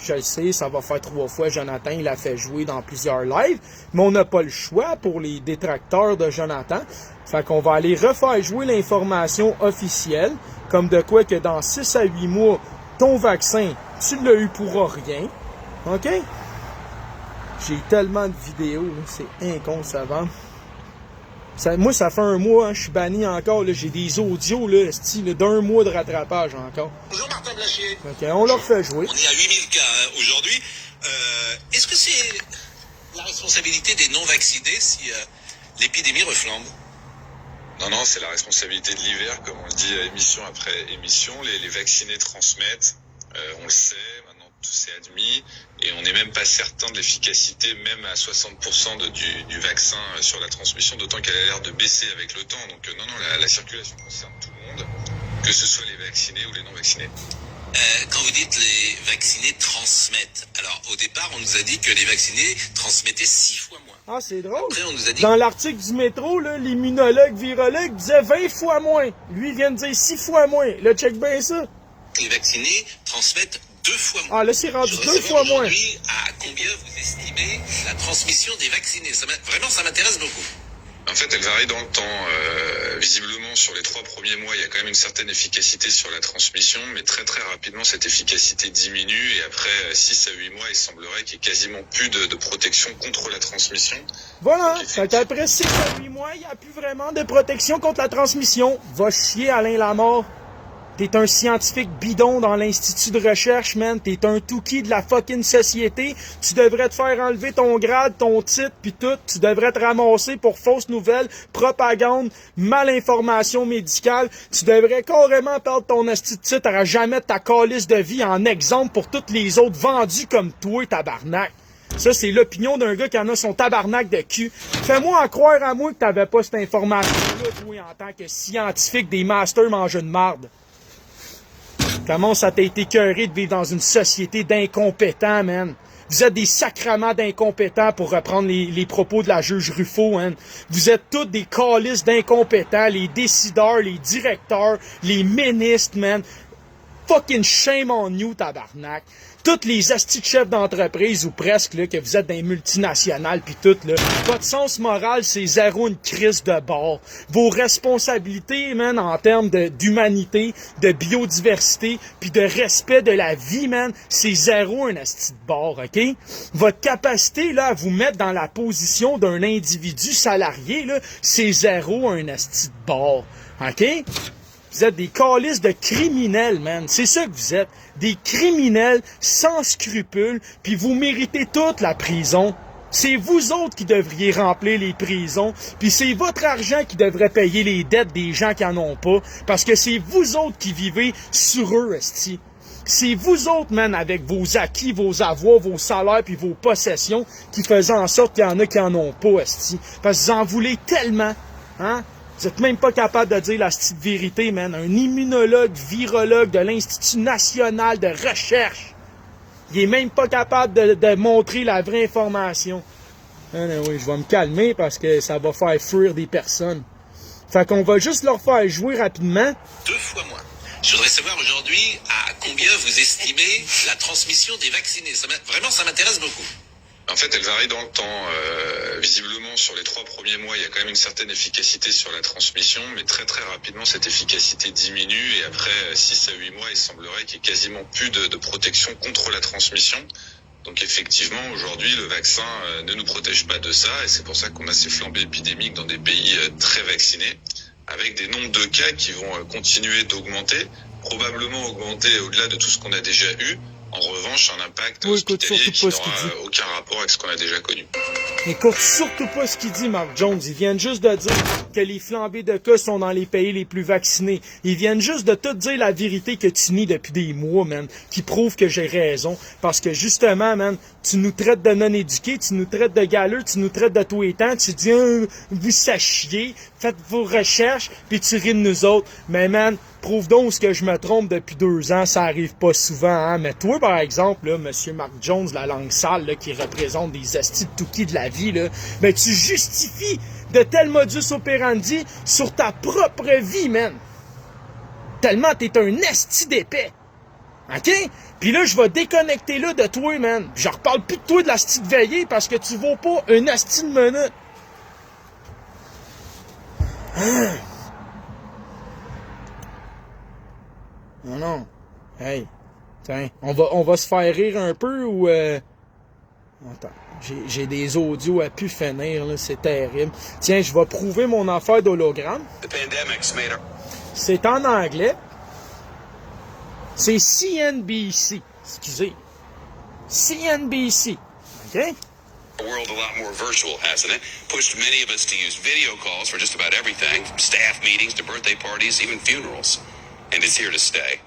je le sais, ça va faire 3 fois, Jonathan, il a fait jouer dans plusieurs lives, mais on n'a pas le choix pour les détracteurs de Jonathan. Fait qu'on va aller refaire jouer l'information officielle, comme de quoi que dans 6 à 8 mois, ton vaccin, tu l'as eu pour rien. OK? J'ai tellement de vidéos, là, c'est inconcevable. Moi, ça fait un mois, hein, je suis banni encore. J'ai des audios style d'un mois de rattrapage encore. Bonjour Martin Blachier. Ok, on leur fait jouer. On est à 8000 cas aujourd'hui. Est-ce que c'est la responsabilité des non-vaccinés si l'épidémie reflambe? Non, c'est la responsabilité de l'hiver, comme on le dit émission après émission. Les vaccinés transmettent, on le sait, maintenant tout c'est admis, et on n'est même pas certain de l'efficacité, même à 60% du vaccin sur la transmission, d'autant qu'elle a l'air de baisser avec le temps. Donc non, la circulation concerne tout le monde, que ce soit les vaccinés ou les non-vaccinés. Quand vous dites les vaccinés transmettent, alors au départ on nous a dit que les vaccinés transmettaient 6 fois moins. Ah, c'est drôle. Après, on nous a dit... Dans l'article du métro, là, l'immunologue, virologue disait 20 fois moins. Lui, il vient de dire 6 fois moins. Là, check bien ça. Les vaccinés transmettent 2 fois moins. Ah, là, c'est rendu 2 fois moins. Aujourd'hui, à combien vous estimez la transmission des vaccinés? Vraiment, ça m'intéresse beaucoup. En fait, elle varie dans le temps. Visiblement, sur les 3 premiers mois, il y a quand même une certaine efficacité sur la transmission, mais très très rapidement, cette efficacité diminue et après 6 à 8 mois, il semblerait qu'il n'y ait quasiment plus de protection contre la transmission. Voilà, fait qu'après 6 à 8 mois, il n'y a plus vraiment de protection contre la transmission. Va chier, Alain Lamort. T'es un scientifique bidon dans l'institut de recherche, man. T'es un touki de la fucking société. Tu devrais te faire enlever ton grade, ton titre, pis tout. Tu devrais te ramasser pour fausses nouvelles, propagande, malinformation médicale. Tu devrais carrément perdre ton esti de titre à jamais ta calice de vie en exemple pour toutes les autres vendus comme toi, tabarnak. Ça, c'est l'opinion d'un gars qui en a son tabarnak de cul. Fais-moi en croire à moi que t'avais pas cette information-là, toi, en tant que scientifique des masters mangeux de marde. Comment ça t'a été écœuré de vivre dans une société d'incompétents, man? Vous êtes des sacrements d'incompétents pour reprendre les propos de la juge Ruffo, hein? Vous êtes tous des calices d'incompétents, les décideurs, les directeurs, les ministres, man. Fucking shame on you, tabarnak. Toutes les astis de chefs d'entreprise, ou presque, là, que vous êtes des multinationales pis tout, là. Votre sens moral, c'est zéro une crise de bord. Vos responsabilités, man, en termes d'humanité, de biodiversité, puis de respect de la vie, man, c'est zéro un asti de bord, OK? Votre capacité, là, à vous mettre dans la position d'un individu salarié, là, c'est zéro un asti de bord, OK? Vous êtes des calices de criminels, man. C'est ça que vous êtes. Des criminels sans scrupules, puis vous méritez toute la prison. C'est vous autres qui devriez remplir les prisons, puis c'est votre argent qui devrait payer les dettes des gens qui en ont pas, parce que c'est vous autres qui vivez sur eux, esti. C'est vous autres, man, avec vos acquis, vos avoirs, vos salaires, puis vos possessions, qui faisaient en sorte qu'il y en a qui en ont pas, esti. Parce que vous en voulez tellement, hein? Vous êtes même pas capable de dire la petite vérité, man. Un immunologue, virologue de l'Institut national de recherche, il est même pas capable de montrer la vraie information. Oui, je vais me calmer parce que ça va faire fuir des personnes. Fait qu'on va juste leur faire jouer rapidement. 2 fois moins. Je voudrais savoir aujourd'hui à combien vous estimez la transmission des vaccinés. Vraiment, ça m'intéresse beaucoup. En fait, elle varie dans le temps. Visiblement, sur les 3 premiers mois, il y a quand même une certaine efficacité sur la transmission, mais très très rapidement, cette efficacité diminue et après 6 à 8 mois, il semblerait qu'il n'y ait quasiment plus de protection contre la transmission. Donc effectivement, aujourd'hui, le vaccin ne nous protège pas de ça, et c'est pour ça qu'on a ces flambées épidémiques dans des pays très vaccinés, avec des nombres de cas qui vont continuer d'augmenter, probablement augmenter au-delà de tout ce qu'on a déjà eu. En revanche, un impact hospitalier qui n'aura aucun rapport avec ce qu'on a déjà connu. Écoute surtout pas ce qu'il dit, Mark Jones. Ils viennent juste de dire que les flambées de cas sont dans les pays les plus vaccinés. Ils viennent juste de te dire la vérité que tu nies depuis des mois, man, qui prouve que j'ai raison. Parce que justement, man, tu nous traites de non-éduqués, tu nous traites de galeux, tu nous traites de tous les temps, tu dis vous sachiez, faites vos recherches, puis tu ris de nous autres. Mais man, prouve donc ce que je me trompe depuis 2 ans, ça arrive pas souvent, hein. Mais toi, par exemple, là, monsieur Mark Jones, la langue sale, là, qui représente des astis de Touki de la vie, là, ben, tu justifies de tels modus operandi sur ta propre vie, man. Tellement t'es un asti d'épais. OK? Puis là, je vais déconnecter là de toi, man. Je reparle plus de toi de l'asti de veillée parce que tu vaux pas un asti de minute. Non, non. Hey. Tiens, on va se faire rire un peu ou... Attends, j'ai des audios à pu finir, là, c'est terrible. Tiens, je vais prouver mon affaire d'hologramme. C'est en anglais. C'est CNBC. Excusez. CNBC. OK? A world a lot more virtual, hasn't it? Pushed many of us to use video calls for just about everything, from staff meetings to birthday parties, even funerals. And it's here to stay.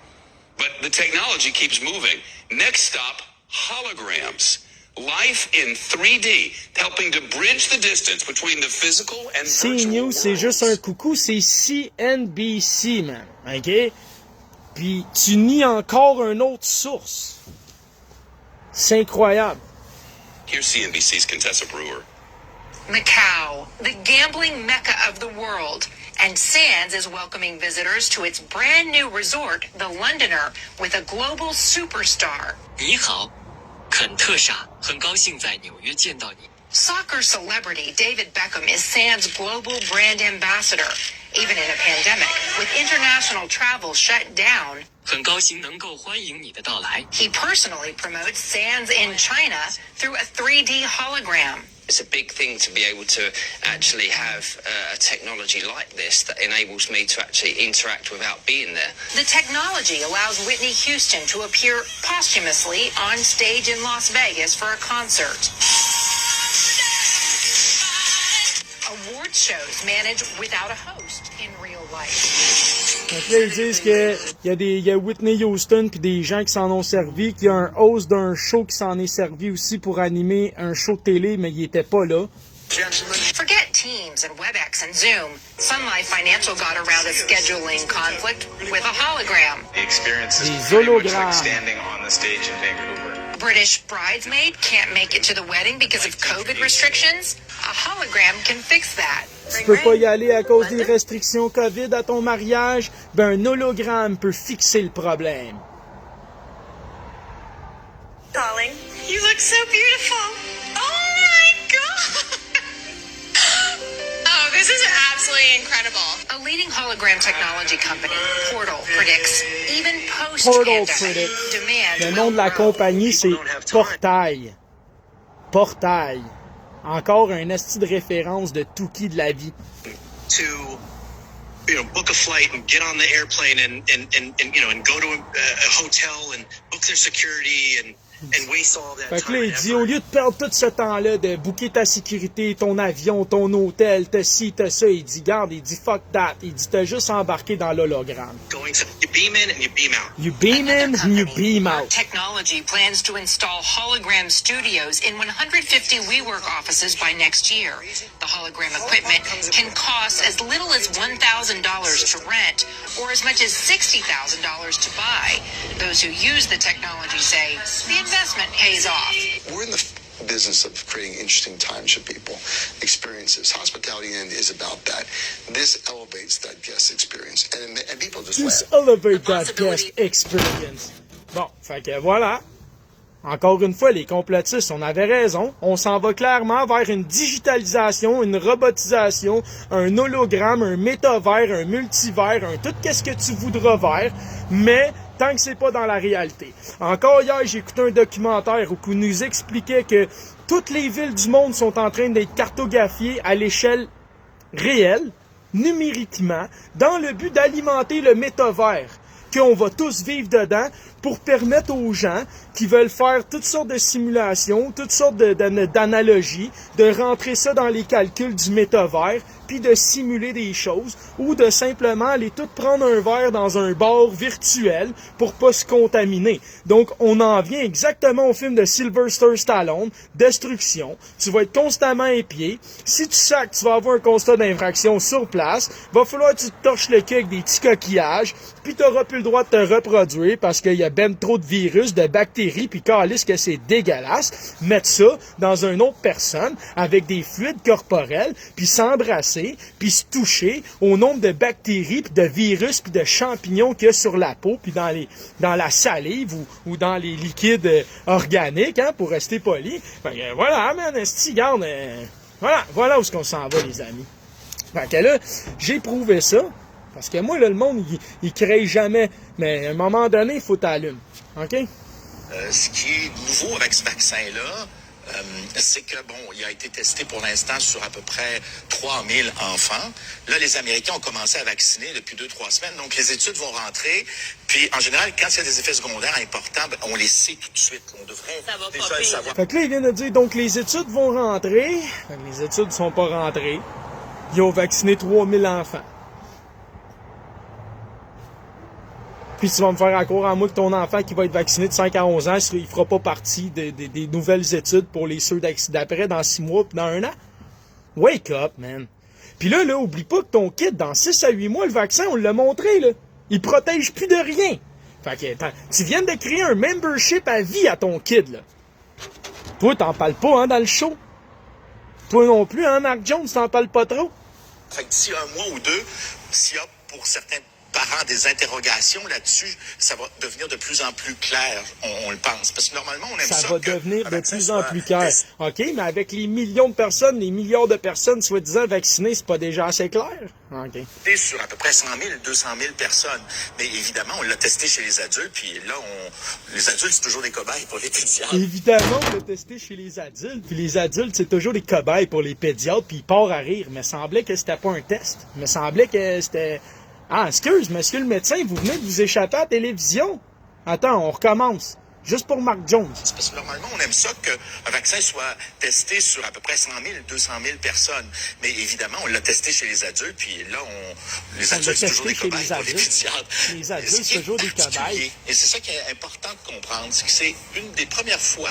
But the technology keeps moving. Next stop, holograms. Life in 3D, helping to bridge the distance between the physical and virtual CNews, c'est worlds. juste un coucou, c'est CNBC, man. OK? Puis tu nies encore une autre source. C'est incroyable. Here's CNBC's Contessa Brewer. Macau, the gambling mecca of the world. And Sands is welcoming visitors to its brand new resort, The Londoner, with a global superstar. 你好，肯特莎，很高兴在纽约见到你。 Soccer celebrity David Beckham is Sands' global brand ambassador, even in a pandemic, with international travel shut down. 很高兴能够欢迎你的到来。 He personally promotes Sands in China through a 3D hologram. It's a big thing to be able to actually have a technology like this that enables me to actually interact without being there. The technology allows Whitney Houston to appear posthumously on stage in Las Vegas for a concert. Award shows managed without a host in real life. Donc là, ils disent qu'il y a Whitney Houston puis des gens qui s'en ont servi, qu'il y a un host d'un show qui s'en est servi aussi pour animer un show de télé, mais il était pas là. Forget Teams and WebEx and Zoom. Sun Life Financial got around a scheduling conflict with a hologram. The experience is Des pretty much like hologrammes. standing on the stage in Vancouver. British bridesmaid can't make it to the wedding because of COVID restrictions. A hologram can fix that. Tu peux pas y aller à cause des restrictions COVID à ton mariage, ben un hologramme peut fixer le problème. Darling, you look so beautiful. Oh my god! Oh, this is absolutely incredible. A leading hologram technology company, Portal, predicts even Portal post-pandemic predicts. demand Le nom de la will grow. compagnie, c'est Portail. Portail. Encore un esti de référence de Touki de la vie. To, book a flight and get on the airplane and go to a hotel and book their security and waste all that Fait que time là, il and dit, effort. au lieu de perdre tout ce temps-là de booker ta sécurité, ton avion, ton hôtel, t'as ci, t'as ça, il dit, garde, il dit, fuck that. Il dit, t'as juste embarqué dans l'hologramme. Going to, you beam in and you beam out. You beam in and you beam out. Technology plans to install hologram studios in 150 WeWork offices by next year. The hologram equipment can cost as little as $1,000 to rent or as much as $60,000 to buy. Those who use the technology say the investment pays off. We're in the business of creating interesting times for people, experiences. Hospitality Inn is about that. This elevates that guest experience, and people just Just laugh. elevate that guest experience. Bon, fait que voilà. Encore une fois, les complotistes, on avait raison. On s'en va clairement vers une digitalisation, une robotisation, un hologramme, un métavers, un multivers, un tout qu'est-ce que tu voudras vers. Mais tant que c'est pas dans la réalité. Encore hier, j'ai écouté un documentaire où on nous expliquait que toutes les villes du monde sont en train d'être cartographiées à l'échelle réelle, numériquement, dans le but d'alimenter le métavers, qu'on va tous vivre dedans, pour permettre aux gens qui veulent faire toutes sortes de simulations, toutes sortes d'analogies, de rentrer ça dans les calculs du métavers, puis de simuler des choses, ou de simplement aller tout prendre un verre dans un bar virtuel pour pas se contaminer. Donc, on en vient exactement au film de Sylvester Stallone, Destruction. Tu vas être constamment épié. Si tu sacs, tu vas avoir un constat d'infraction sur place. Va falloir que tu te torches le cul avec des petits coquillages, puis tu n'auras plus le droit de te reproduire parce qu'il y a ben trop de virus, de bactéries, puis calisse que c'est dégueulasse. Mettre ça dans une autre personne avec des fluides corporels, puis s'embrasser, puis se toucher au nombre de bactéries, puis de virus, puis de champignons qu'il y a sur la peau, puis dans la salive ou dans les liquides organiques, hein, pour rester poli. Voilà, man, esti, garde, voilà où est-ce qu'on s'en va, les amis. Fait que là, j'ai prouvé ça, parce que moi, là, le monde, il crée jamais, mais à un moment donné, il faut t'allumer. OK? Ce qui est nouveau avec ce vaccin-là, c'est que, bon, il a été testé pour l'instant sur à peu près 3000 enfants. Là, les Américains ont commencé à vacciner depuis 2-3 semaines, donc les études vont rentrer. Puis, en général, quand il y a des effets secondaires importants, ben, on les sait tout de suite. On devrait déjà le savoir. Fait que là, il vient de dire, donc, les études vont rentrer. Fait que les études ne sont pas rentrées. Ils ont vacciné 3000 enfants. Puis tu vas me faire encore à moi que ton enfant qui va être vacciné de 5 à 11 ans, il fera pas partie des nouvelles études pour les ceux d'après, dans 6 mois puis dans 1 an. Wake up, man. Puis là, oublie pas que ton kid, dans 6 à 8 mois, le vaccin, on l'a montré, là. Il protège plus de rien. Fait que tu viens de créer un membership à vie à ton kid, là. Toi, t'en parles pas, hein, dans le show. Toi non plus, hein, Mark Jones, t'en parles pas trop. Fait que d'ici 1 mois ou 2, s'il y a pour certains parents des interrogations là-dessus, ça va devenir de plus en plus clair, on le pense. Parce que normalement, on aime ça. Ça va devenir de plus en plus clair. OK, mais avec les millions de personnes, les milliards de personnes soi-disant vaccinées, c'est pas déjà assez clair? OK. Sur à peu près 100 000, 200 000 personnes. Mais évidemment, on l'a testé chez les adultes, puis là, les adultes, c'est toujours des cobayes pour les pédiatres. Évidemment, on l'a testé chez les adultes, puis les adultes, c'est toujours des cobayes pour les pédiatres, puis ils partent à rire. Mais semblait que c'était pas un test. Mais semblait que c'était... Ah, excuse, monsieur le médecin, vous venez de vous échapper à la télévision. Attends, on recommence. Juste pour Mark Jones. C'est parce que normalement, on aime ça qu'un vaccin soit testé sur à peu près 100 000, 200 000 personnes. Mais évidemment, on l'a testé chez les adultes, puis là, les adultes, c'est toujours des cobayes pour les pédiatres. Les adultes, c'est toujours des cobayes. Et c'est ça qui est important de comprendre, c'est que c'est une des premières fois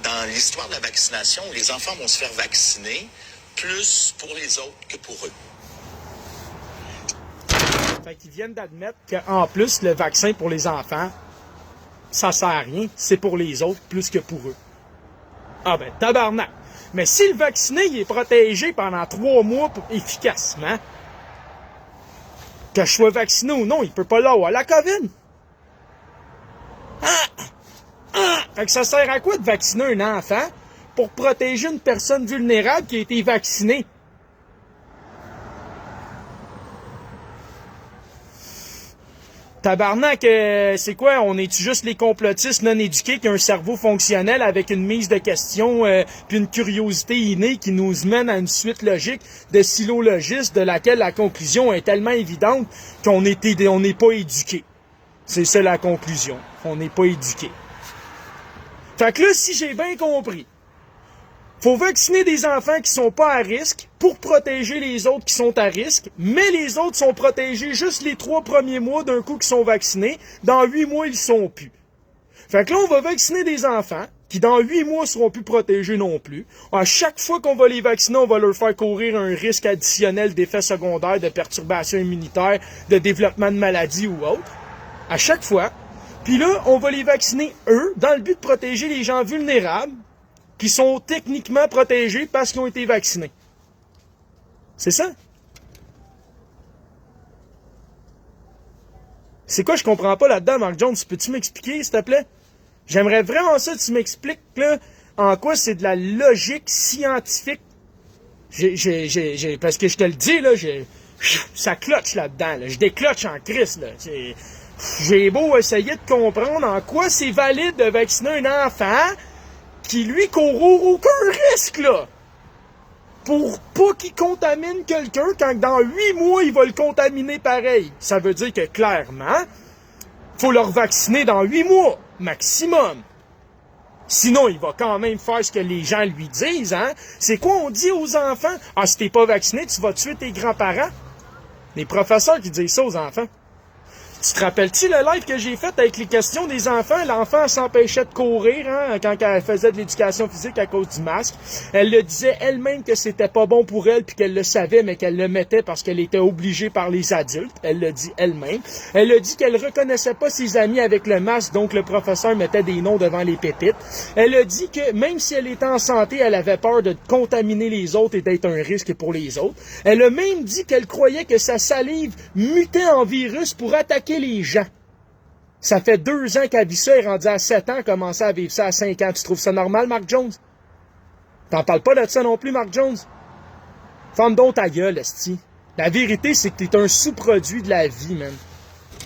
dans l'histoire de la vaccination où les enfants vont se faire vacciner plus pour les autres que pour eux. Fait qu'ils viennent d'admettre qu'en plus, le vaccin pour les enfants, ça sert à rien, c'est pour les autres plus que pour eux. Ah ben, tabarnak! Mais si le vacciné il est protégé pendant 3 mois efficacement, que je sois vacciné ou non, il peut pas l'avoir la COVID. Fait que ça sert à quoi de vacciner un enfant pour protéger une personne vulnérable qui a été vaccinée? Tabarnak, c'est quoi? On est-tu juste les complotistes non éduqués qui ont un cerveau fonctionnel avec une mise de questions puis une curiosité innée qui nous mène à une suite logique de syllogistes de laquelle la conclusion est tellement évidente qu'on n'est pas éduqués. C'est ça la conclusion. On n'est pas éduqués. Fait que là, si j'ai bien compris, faut vacciner des enfants qui sont pas à risque pour protéger les autres qui sont à risque, mais les autres sont protégés juste les 3 premiers mois d'un coup qu'ils sont vaccinés. Dans 8 mois, ils sont plus. Fait que là, on va vacciner des enfants qui, dans 8 mois, seront plus protégés non plus. À chaque fois qu'on va les vacciner, on va leur faire courir un risque additionnel d'effets secondaires, de perturbations immunitaires, de développement de maladies ou autre. À chaque fois. Puis là, on va les vacciner, eux, dans le but de protéger les gens vulnérables qui sont techniquement protégés parce qu'ils ont été vaccinés. C'est ça? C'est quoi je comprends pas là-dedans, Mark Jones? Peux-tu m'expliquer, s'il te plaît? J'aimerais vraiment ça que tu m'expliques, là, en quoi c'est de la logique scientifique. Parce que je te le dis, là, ça cloche là-dedans, là. Je décloche en crise, là. J'ai beau essayer de comprendre en quoi c'est valide de vacciner un enfant qui, lui, court aucun risque, là. Pour pas qu'il contamine quelqu'un quand dans 8 mois, il va le contaminer pareil. Ça veut dire que, clairement, faut le vacciner dans 8 mois, maximum. Sinon, il va quand même faire ce que les gens lui disent, hein. C'est quoi on dit aux enfants? Ah, si t'es pas vacciné, tu vas tuer tes grands-parents. Les professeurs qui disent ça aux enfants. Tu te rappelles-tu le live que j'ai fait avec les questions des enfants? L'enfant s'empêchait de courir, hein, quand elle faisait de l'éducation physique à cause du masque. Elle le disait elle-même que c'était pas bon pour elle, puis qu'elle le savait, mais qu'elle le mettait parce qu'elle était obligée par les adultes. Elle le dit elle-même. Elle a dit qu'elle reconnaissait pas ses amis avec le masque, donc le professeur mettait des noms devant les pépites. Elle a dit que même si elle était en santé, elle avait peur de contaminer les autres et d'être un risque pour les autres. Elle a même dit qu'elle croyait que sa salive mutait en virus pour attaquer les gens. Ça fait 2 ans qu'elle vit ça, elle est rendue à 7 ans, commençait à vivre ça à 5 ans. Tu trouves ça normal, Mark Jones? T'en parles pas de ça non plus, Mark Jones? Ferme donc ta gueule, esti. La vérité, c'est que t'es un sous-produit de la vie, man.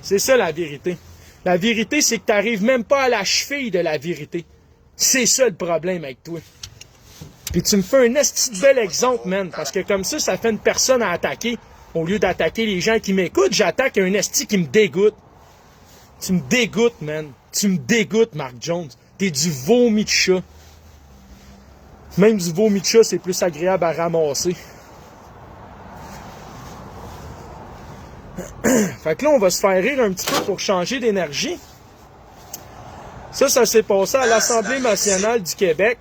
C'est ça, la vérité. La vérité, c'est que t'arrives même pas à la cheville de la vérité. C'est ça le problème avec toi. Puis tu me fais un esti de bel exemple, man, parce que comme ça fait une personne à attaquer. Au lieu d'attaquer les gens qui m'écoutent, j'attaque un esti qui me dégoûte. Tu me dégoûtes, man. Tu me dégoûtes, Mark Jones. T'es du vomi de chat. Même du vomi de chat, c'est plus agréable à ramasser. Fait que là, on va se faire rire un petit peu pour changer d'énergie. Ça s'est passé à l'Assemblée nationale du Québec.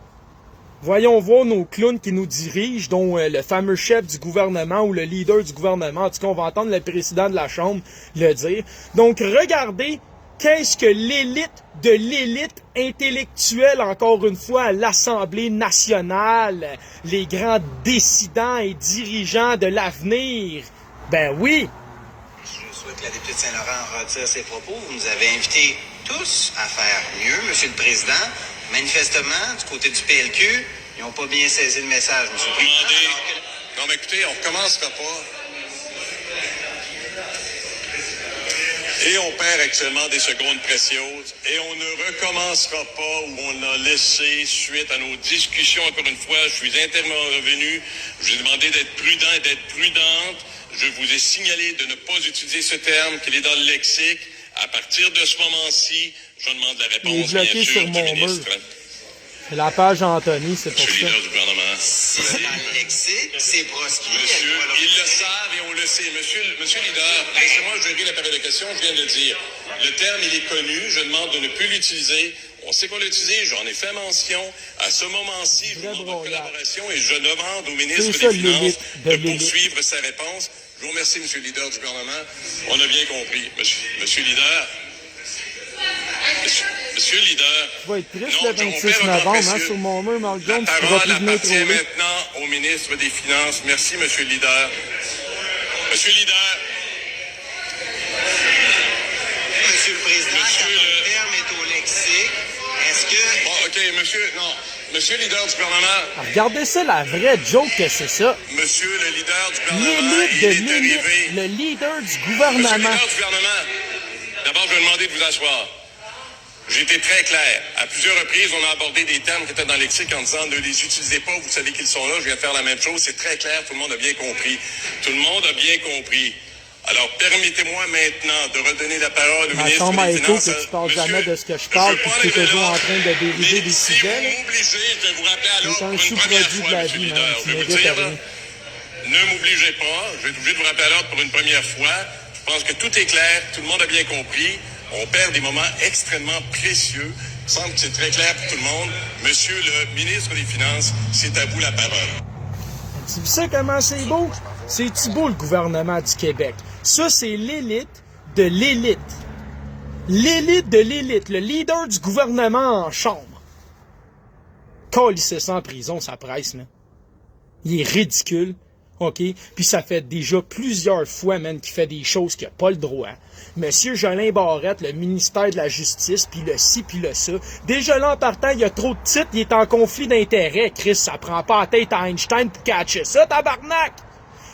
Voyons voir nos clowns qui nous dirigent, dont le fameux chef du gouvernement ou le leader du gouvernement. En tout cas, on va entendre le président de la Chambre le dire. Donc, regardez qu'est-ce que l'élite de l'élite intellectuelle, encore une fois, à l'Assemblée nationale, les grands décidants et dirigeants de l'avenir. Ben oui! Je souhaite que la députée de Saint-Laurent retire ses propos. Vous nous avez invités tous à faire mieux, Monsieur le Président. Manifestement, du côté du PLQ, ils n'ont pas bien saisi le message, M. le Président. Non, mais écoutez, on recommencera pas. Et on perd actuellement des secondes précieuses. Et on ne recommencera pas où on a laissé suite à nos discussions. Encore une fois, je suis intervenu. Je vous ai demandé d'être prudent et d'être prudente. Je vous ai signalé de ne pas utiliser ce terme, qu'il est dans le lexique. À partir de ce moment-ci, je demande la réponse, bien sûr, du ministre. C'est la page Anthony, c'est pour ça. Monsieur le leader du gouvernement. C'est dans le lexique, c'est proscrit. Monsieur, ils le savent et on le sait. Monsieur le leader, laissez-moi gérer la période de questions, je viens de le dire. Le terme, il est connu, je demande de ne plus l'utiliser. On sait qu'on l'utilise, j'en ai fait mention. À ce moment-ci, je vous demande de collaboration et je demande au ministre des Finances de poursuivre sa réponse. Je vous remercie, monsieur le leader du gouvernement. On a bien compris. Monsieur le leader. Monsieur le leader. Je vais être triste le 26 novembre, hein, sur mon mur, Mark Jones. La parole appartient maintenant au ministre des Finances. Merci, monsieur le leader. Monsieur le leader. Monsieur le Président, quand le terme est au lexique, est-ce que... Bon, OK, Monsieur le leader du gouvernement. Regardez ça, la vraie joke que c'est ça. Monsieur le leader du gouvernement, l'élite de l'élite, le leader du gouvernement. Monsieur le leader du gouvernement, d'abord, je vais demander de vous asseoir. J'ai été très clair. À plusieurs reprises, on a abordé des termes qui étaient dans le lexique en disant ne les utilisez pas, vous savez qu'ils sont là, je viens de faire la même chose. C'est très clair, tout le monde a bien compris. Tout le monde a bien compris. Alors, permettez-moi maintenant de redonner la parole au ministre des Finances. Que tu parles jamais de ce que je parle, puis que tu es toujours en train de dériver des sujets. Si vous m'obligez, je vais vous rappeler alors pour une première fois, monsieur le leader. Je vais vous dire, ne m'obligez pas, je vais être obligé de vous rappeler alors pour une première fois. Je pense que tout est clair, tout le monde a bien compris. On perd des moments extrêmement précieux. Il semble que c'est très clair pour tout le monde. Monsieur le ministre des Finances, c'est à vous la parole. Tu sais comment c'est beau? C'est-tu beau, le gouvernement du Québec? Ça, c'est l'élite de l'élite. L'élite de l'élite. Le leader du gouvernement en chambre. Calissez ça en prison, sa presse, là. Il est ridicule. OK? Puis ça fait déjà plusieurs fois, man, qu'il fait des choses qu'il n'a pas le droit. Monsieur Jolin Barrette, le ministère de la Justice, puis le ci, puis le ça. Déjà là, en partant, il y a trop de titres, il est en conflit d'intérêts. Chris, ça prend pas la tête à Einstein pour catcher ça, tabarnak!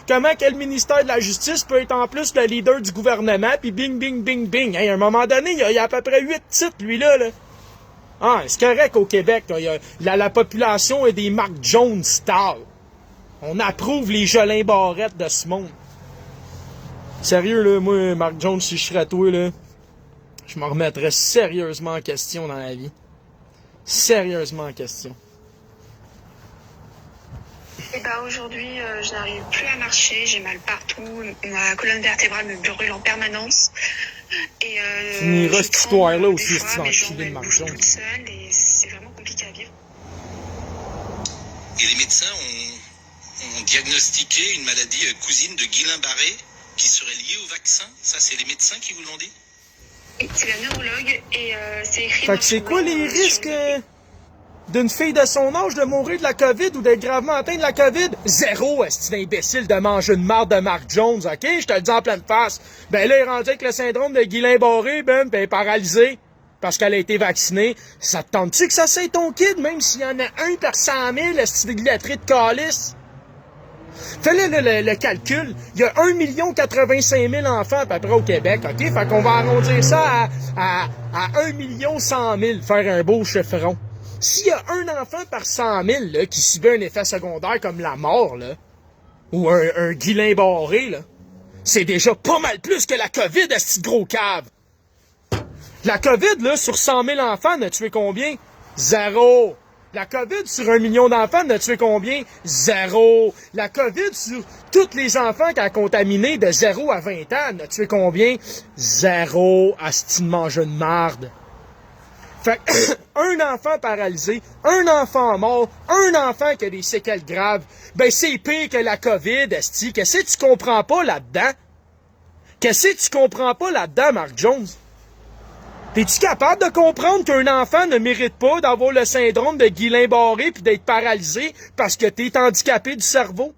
Comment que le ministère de la Justice peut être en plus le leader du gouvernement, puis bing, bing, bing, bing. Hey, à un moment donné, il y a à peu près 8 titres, lui-là. Là. Ah, c'est correct au Québec. Là, la population est des Mark Jones style. On approuve les Jolin Barrette de ce monde. Sérieux, là, moi, Mark Jones, si je serais toi, là, je me remettrais sérieusement en question dans la vie. Sérieusement en question. Et bah aujourd'hui, je n'arrive plus à marcher, j'ai mal partout, ma colonne vertébrale me brûle en permanence. Et finira cette histoire-là aussi, si tu vas enculer de Mark Jones. toute seule et c'est vraiment compliqué à vivre. Et les médecins ont diagnostiqué une maladie cousine de Guillain-Barré qui serait liée au vaccin. Ça, c'est les médecins qui vous l'ont dit? Oui, c'est la neurologue et c'est écrit... Fait que c'est quoi les risques d'une fille de son âge de mourir de la COVID ou d'être gravement atteinte de la COVID? Zéro, est-ce imbécile de manger une marde de Mark Jones, ok? Je te le dis en pleine face. Ben là, il est rendu avec le syndrome de Guillain-Barré, ben, pis elle est paralysée parce qu'elle a été vaccinée. Ça te tente-tu que ça c'est ton kid, même s'il y en a un par 100 000, est-ce de calice? Fais-le le calcul. Il y a 1 085 000 enfants à peu près au Québec, OK? Fait qu'on va arrondir ça à 1 100 000, faire un beau chiffron. S'il y a un enfant par 100 000 là, qui subit un effet secondaire comme la mort, là, ou un Guillain-Barré, là, c'est déjà pas mal plus que la COVID, à ce gros cave. La COVID, là, sur 100 000 enfants, n'a tué combien? 0. La COVID sur 1 million d'enfants n'a tué combien? 0. La COVID sur tous les enfants qu'elle a contaminés de 0 à 20 ans n'a tué combien? 0. Asti de mange de marde. Fait un enfant paralysé, un enfant mort, un enfant qui a des séquelles graves, ben c'est pire que la COVID, asti. Qu'est-ce que tu comprends pas là-dedans? Qu'est-ce que tu comprends pas là-dedans, Mark Jones? T'es-tu capable de comprendre qu'un enfant ne mérite pas d'avoir le syndrome de Guillain-Barré puis d'être paralysé parce que t'es handicapé du cerveau?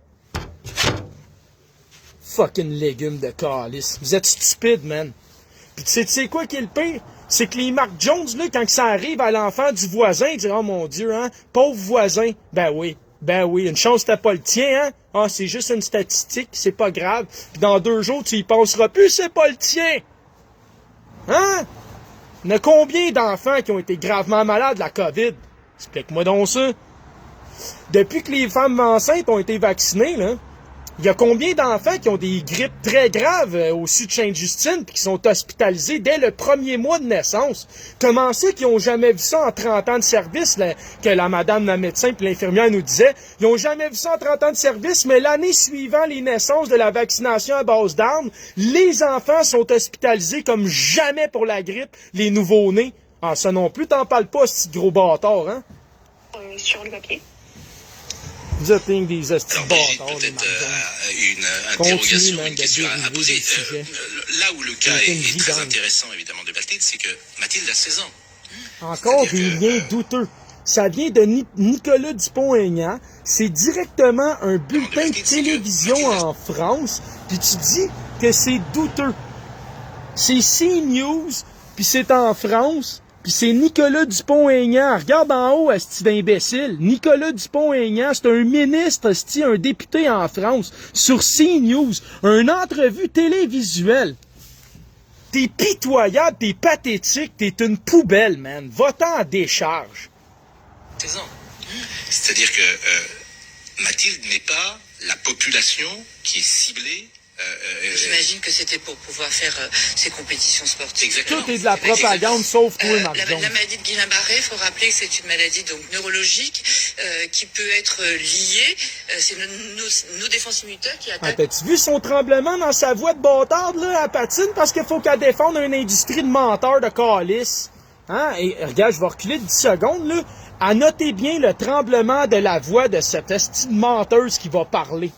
Fucking légumes de calice. Vous êtes stupides, man. Puis tu sais quoi qui est le pire? C'est que les Mark Jones, là, quand ça arrive à l'enfant du voisin, ils disent « Oh mon Dieu, hein, pauvre voisin. » Ben oui, une chance c'était pas le tien, hein? Ah, c'est juste une statistique, c'est pas grave. Puis dans 2 jours, tu y penseras plus, c'est pas le tien. Hein? Il y en a combien d'enfants qui ont été gravement malades de la COVID? Explique-moi donc ça. Depuis que les femmes enceintes ont été vaccinées, là, il y a combien d'enfants qui ont des grippes très graves au sud de Sainte-Justine puis qui sont hospitalisés dès le 1er mois de naissance? Comment c'est qu'ils n'ont jamais vu ça en 30 ans de service, là, que la madame, la médecin et l'infirmière nous disait? Ils n'ont jamais vu ça en 30 ans de service, mais l'année suivant les naissances de la vaccination à base d'armes, les enfants sont hospitalisés comme jamais pour la grippe, les nouveaux-nés. Ah, ça non plus, t'en parles pas, ce gros bâtard, hein? Sur le papier. Vous êtes des hosties Alors, bâtards, peut-être une interrogation, une question à poser. Là où le cas est très intéressant, évidemment, de Mathilde, c'est que Mathilde a 16 ans. Encore des liens douteux. Ça vient de Nicolas Dupont-Aignan. C'est directement un bulletin de télévision en France. Puis tu dis que c'est douteux. C'est CNews, puis c'est en France. Puis c'est Nicolas Dupont-Aignan. Regarde en haut, asti d'imbécile. Nicolas Dupont-Aignan, c'est un ministre, asti, un député en France, sur CNews. Une entrevue télévisuelle. T'es pitoyable, t'es pathétique, t'es une poubelle, man. Va-t'en en décharge. C'est-à-dire que Mathilde n'est pas la population qui est ciblée. J'imagine que c'était pour pouvoir faire ces compétitions sportives. Exactement. Tout est de la propagande, sauf toi, Marc Jones. La maladie de Guillain-Barré, il faut rappeler que c'est une maladie donc neurologique qui peut être liée. C'est nos défenses immunitaires qui attaquent. T'as-tu vu son tremblement dans sa voix de bâtarde, là, à patine, parce qu'il faut qu'elle défende une industrie de menteurs de calice? Hein? Et regarde, je vais reculer de 10 secondes, là. À noter bien le tremblement de la voix de cette hostie de menteuse qui va parler.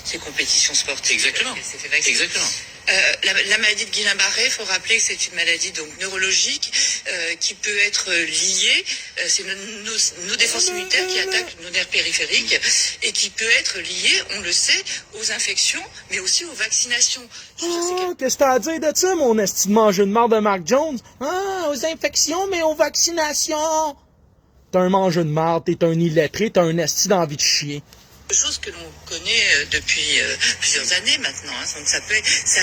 Ces compétitions sportives. Exactement. Exactement. La maladie de Guillain-Barré, il faut rappeler que c'est une maladie donc neurologique qui peut être liée. C'est nos défenses immunitaires qui attaquent nos nerfs périphériques et qui peut être liée, on le sait, aux infections, mais aussi aux vaccinations. Oh, qu'est-ce que t'as à dire de ça, mon esti de manger de marde de Mark Jones? Ah, aux infections, mais aux vaccinations! T'es un mangeur de marde, t'es un illettré, t'as un esti d'envie de chier. Chose que l'on connaît depuis plusieurs années maintenant. Donc ça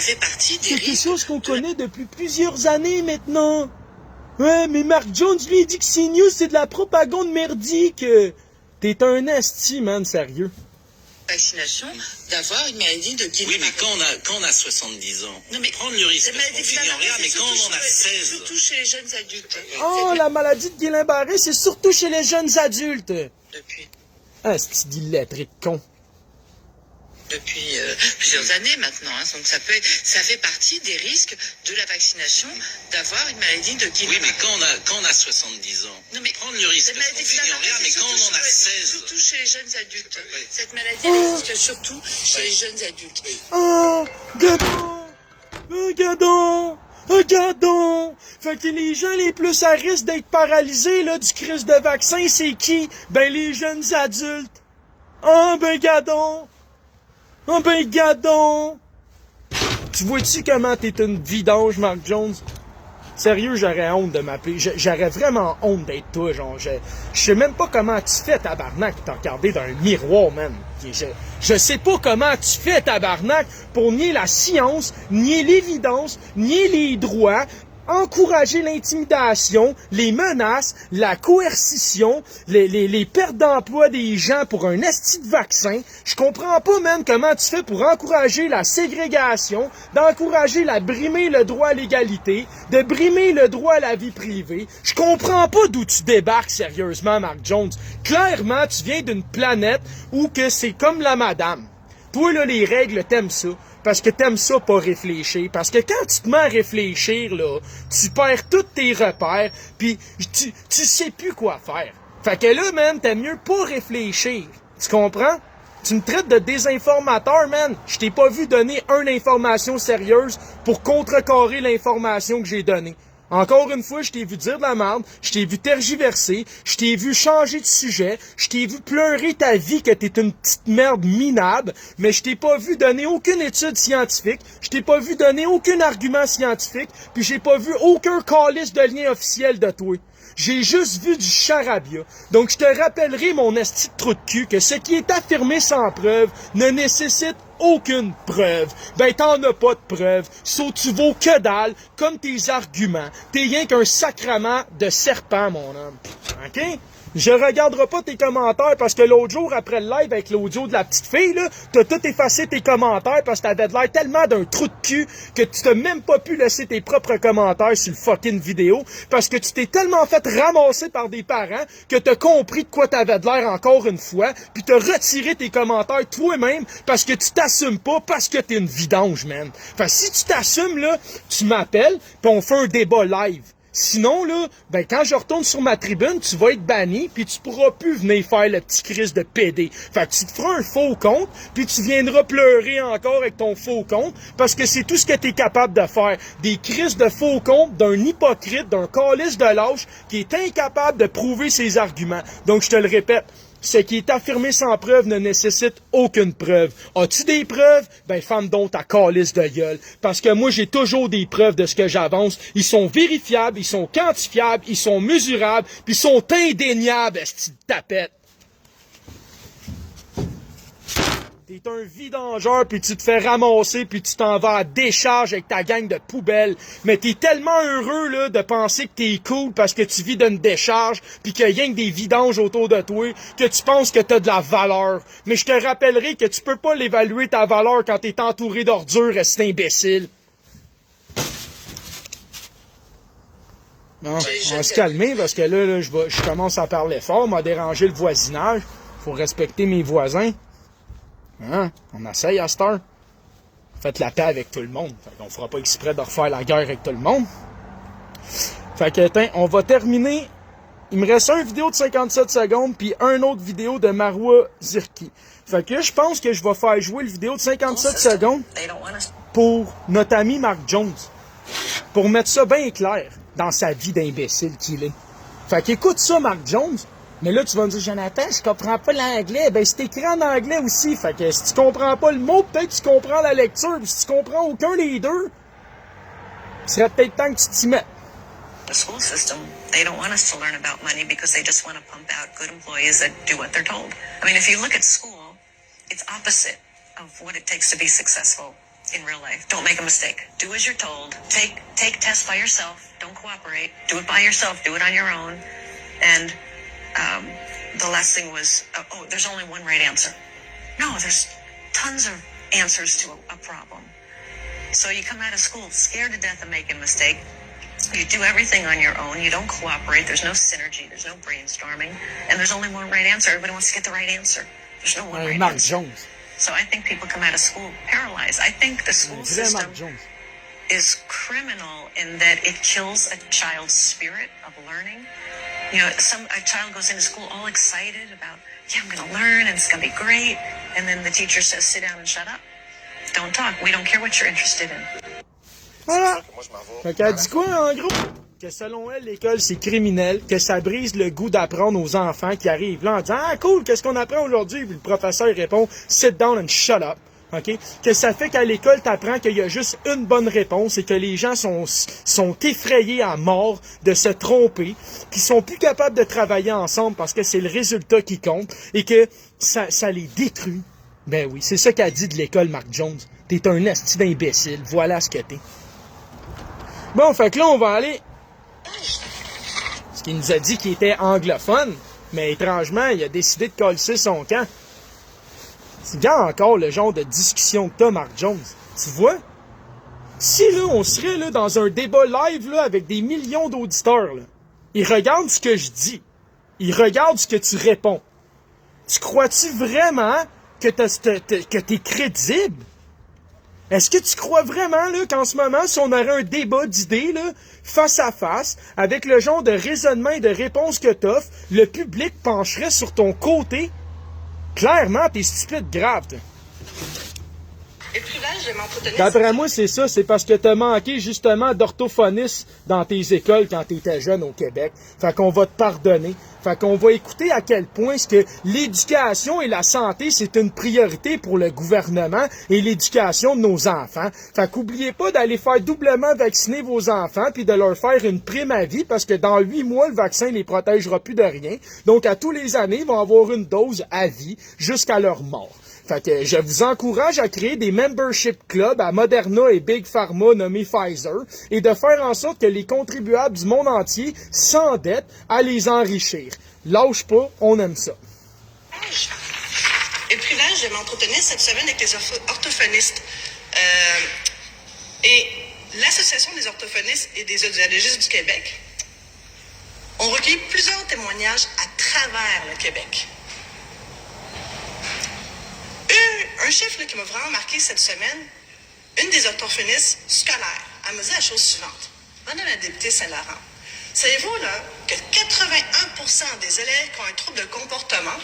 fait partie des risques. C'est quelque chose qu'on connaît depuis plusieurs années maintenant. Ouais, mais Mark Jones, lui, il dit que CNews, c'est de la propagande merdique. T'es un esti, man, sérieux. Vaccination, d'avoir une maladie de Guillain-Barré. Oui, mais quand on a 70 ans, non, mais prendre le risque, parce qu'on finit en rien, mais quand on en a 16... Surtout chez les jeunes adultes. Oh, la maladie de Guillain-Barré, c'est surtout chez les jeunes adultes. Depuis. Ah, ce petit illettré de con. Depuis plusieurs années maintenant. Donc ça fait partie des risques de la vaccination d'avoir une maladie de Guillain-Barré. Oui, mais quand on a 70 ans, non, mais prendre le risque, parce qu'on finit en rien, mais quand on en a 16... Surtout chez les jeunes adultes. Cette maladie existe surtout chez les jeunes adultes. Oh, Gadon! Fait que les gens les plus à risque d'être paralysés, là, du crise de vaccin, c'est qui? Ben, les jeunes adultes. Oh, ben, Gadon! Tu vois-tu comment t'es une vidange, Mark Jones? Sérieux, j'aurais honte de m'appeler. J'aurais vraiment honte d'être toi, genre. Je sais même pas comment tu fais, tabarnak, t'as regardé dans un miroir, man. Je sais pas comment tu fais, tabarnak, pour nier la science, nier l'évidence, nier les droits, encourager l'intimidation, les menaces, la coercition, les pertes d'emploi des gens pour un esti de vaccin. Je comprends pas, man, comment tu fais pour encourager la ségrégation, d'encourager brimer le droit à l'égalité, de brimer le droit à la vie privée. Je comprends pas d'où tu débarques, sérieusement, Mark Jones. Clairement, tu viens d'une planète où que c'est comme la madame. Toi, là, les règles, t'aimes ça. Parce que t'aimes ça pas réfléchir. Parce que quand tu te mets à réfléchir, là, tu perds tous tes repères, puis tu sais plus quoi faire. Fait que là, man, t'aimes mieux pas réfléchir. Tu comprends? Tu me traites de désinformateur, man. Je t'ai pas vu donner une information sérieuse pour contrecarrer l'information que j'ai donnée. Encore une fois, je t'ai vu dire de la merde, je t'ai vu tergiverser, je t'ai vu changer de sujet, je t'ai vu pleurer ta vie que t'es une petite merde minable, mais je t'ai pas vu donner aucune étude scientifique, je t'ai pas vu donner aucun argument scientifique, puis j'ai pas vu aucun calice de lien officiel de toi. J'ai juste vu du charabia. Donc je te rappellerai, mon esti de trou de cul, que ce qui est affirmé sans preuve ne nécessite aucune preuve. Ben t'en as pas de preuve. So tu vaux que dalle, comme tes arguments. T'es rien qu'un sacrement de serpent, mon homme. OK? Je regarderai pas tes commentaires parce que l'autre jour, après le live avec l'audio de la petite fille, là, t'as tout effacé tes commentaires parce que t'avais l'air tellement d'un trou de cul que tu t'as même pas pu laisser tes propres commentaires sur le fucking vidéo parce que tu t'es tellement fait ramasser par des parents que t'as compris de quoi t'avais de l'air encore une fois puis t'as retiré tes commentaires toi-même parce que tu t'assumes pas parce que t'es une vidange, man. Fait que si tu t'assumes, là, tu m'appelles pis on fait un débat live. Sinon, là, ben quand je retourne sur ma tribune, tu vas être banni, puis tu pourras plus venir faire le petit crise de PD. Fait que tu te feras un faux compte, puis tu viendras pleurer encore avec ton faux compte, parce que c'est tout ce que tu es capable de faire. Des crises de faux compte d'un hypocrite, d'un calice de lâche, qui est incapable de prouver ses arguments. Donc, je te le répète, ce qui est affirmé sans preuve ne nécessite aucune preuve. As-tu des preuves? Ben, femme donc ta calice de gueule. Parce que moi, j'ai toujours des preuves de ce que j'avance. Ils sont vérifiables, ils sont quantifiables, ils sont mesurables, puis ils sont indéniables, esti de tapette. T'es un vidangeur, puis tu te fais ramasser, puis tu t'en vas à décharge avec ta gang de poubelles. Mais t'es tellement heureux là de penser que t'es cool parce que tu vis d'une décharge, puis qu'il y a rien que des vidanges autour de toi, que tu penses que t'as de la valeur. Mais je te rappellerai que tu peux pas l'évaluer ta valeur quand t'es entouré d'ordures, c'est imbécile. Non, on va se calmer parce que là je commence à parler fort, m'a dérangé le voisinage. Faut respecter mes voisins. Hein? On essaye à cette heure. Faites la paix avec tout le monde. Fait qu'on fera pas exprès de refaire la guerre avec tout le monde. Fait que, on va terminer. Il me reste une vidéo de 57 secondes puis un autre vidéo de Marois Zirki. Fait que je pense que je vais faire jouer le vidéo de 57 secondes pour notre ami Mark Jones. Pour mettre ça bien clair dans sa vie d'imbécile qu'il est. Fait qu'écoute ça, Mark Jones. Mais là, tu vas me dire, Jonathan, je comprends pas l'anglais. Ben, c'est écrit en anglais aussi. Fait que si tu comprends pas le mot, peut-être que tu comprends la lecture. Puis si tu comprends aucun des deux, il serait peut-être temps que tu t'y mettes. The school system, they don't want us to learn about money because they just want to pump out good employees that do what they're told. I mean, if you look at school, it's opposite of what it takes to be successful in real life. Don't make a mistake. Do as you're told. Take tests by yourself. Don't cooperate. Do it by yourself. Do it on your own. And the last thing was, there's only one right answer. No, there's tons of answers to a problem. So you come out of school scared to death of making a mistake. You do everything on your own. You don't cooperate. There's no synergy. There's no brainstorming. And there's only one right answer. Everybody wants to get the right answer. There's no one right Mark answer. Jones. So I think people come out of school paralyzed. I think the school system is criminal in that it kills a child's spirit of learning. You know, a child goes into school all excited about, yeah, I'm going to learn and it's going to be great. And then the teacher says, sit down and shut up. Don't talk. We don't care what you're interested in. Voilà. Fait qu'elle dit quoi, en gros? Que selon elle, l'école, c'est criminel, que ça brise le goût d'apprendre aux enfants qui arrivent là en disant « Ah, cool, qu'est-ce qu'on apprend aujourd'hui? » Puis le professeur répond « Sit down and shut up. » OK? Que ça fait qu'à l'école, t'apprends qu'il y a juste une bonne réponse et que les gens sont effrayés à mort de se tromper, qu'ils sont plus capables de travailler ensemble parce que c'est le résultat qui compte et que ça les détruit. Ben oui, c'est ça qu'a dit de l'école, Mark Jones. T'es un asti d'imbécile. Voilà ce que t'es. Bon, fait que là, on va aller... Ce qu'il nous a dit qu'il était anglophone, mais étrangement, il a décidé de coller son camp. Regarde encore le genre de discussion que t'as, Mark Jones. Tu vois? Si là, on serait là, dans un débat live là, avec des millions d'auditeurs, là, ils regardent ce que je dis. Ils regardent ce que tu réponds. Tu crois-tu vraiment que t'es crédible? Est-ce que tu crois vraiment là, qu'en ce moment, si on aurait un débat d'idées là, face à face, avec le genre de raisonnement et de réponse que t'offres, le public pencherait sur ton côté? Clairement, t'es stupide grave. Et privilège de m'entretenir. D'après moi, c'est ça. C'est parce que t'as manqué justement d'orthophonistes dans tes écoles quand t'étais jeune au Québec. Fait qu'on va te pardonner. Fait qu'on va écouter à quel point ce que l'éducation et la santé, c'est une priorité pour le gouvernement et l'éducation de nos enfants. Fait qu'oubliez pas d'aller faire doublement vacciner vos enfants puis de leur faire une prime à vie parce que dans 8 mois, le vaccin les protégera plus de rien. Donc, à tous les années, ils vont avoir une dose à vie jusqu'à leur mort. Fait que je vous encourage à créer des membership clubs à Moderna et Big Pharma nommés Pfizer et de faire en sorte que les contribuables du monde entier s'endettent à les enrichir. Lâche pas, on aime ça. Et privilège de m'entretenir cette semaine avec les orthophonistes. Et l'Association des orthophonistes et des audiologistes du Québec ont recueilli plusieurs témoignages à travers le Québec. Un chiffre là, qui m'a vraiment marqué cette semaine, une des orthophonistes scolaires, elle me dit la chose suivante. Madame la députée Saint-Laurent, savez-vous là, que 81% des élèves qui ont un trouble de comportement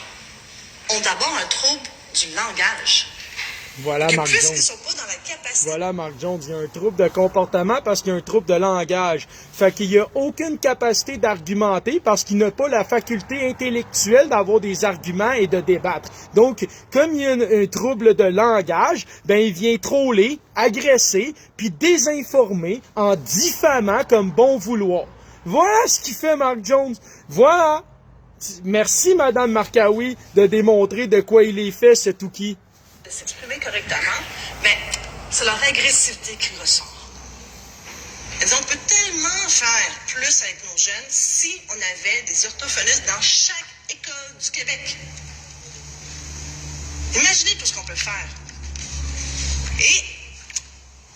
ont d'abord un trouble du langage? Voilà, Mark Jones. Sont pas dans la capacité... Voilà, Mark Jones. Il y a un trouble de comportement parce qu'il y a un trouble de langage. Fait qu'il n'y a aucune capacité d'argumenter parce qu'il n'a pas la faculté intellectuelle d'avoir des arguments et de débattre. Donc, comme il y a un trouble de langage, ben il vient troller, agresser, puis désinformer en diffamant comme bon vouloir. Voilà ce qu'il fait, Mark Jones. Voilà. Merci, Madame Marcaoui, de démontrer de quoi il est fait, ce Touki. De s'exprimer correctement, mais c'est leur agressivité qui ressort. Et donc, on peut tellement faire plus avec nos jeunes si on avait des orthophonistes dans chaque école du Québec. Imaginez tout ce qu'on peut faire. Et...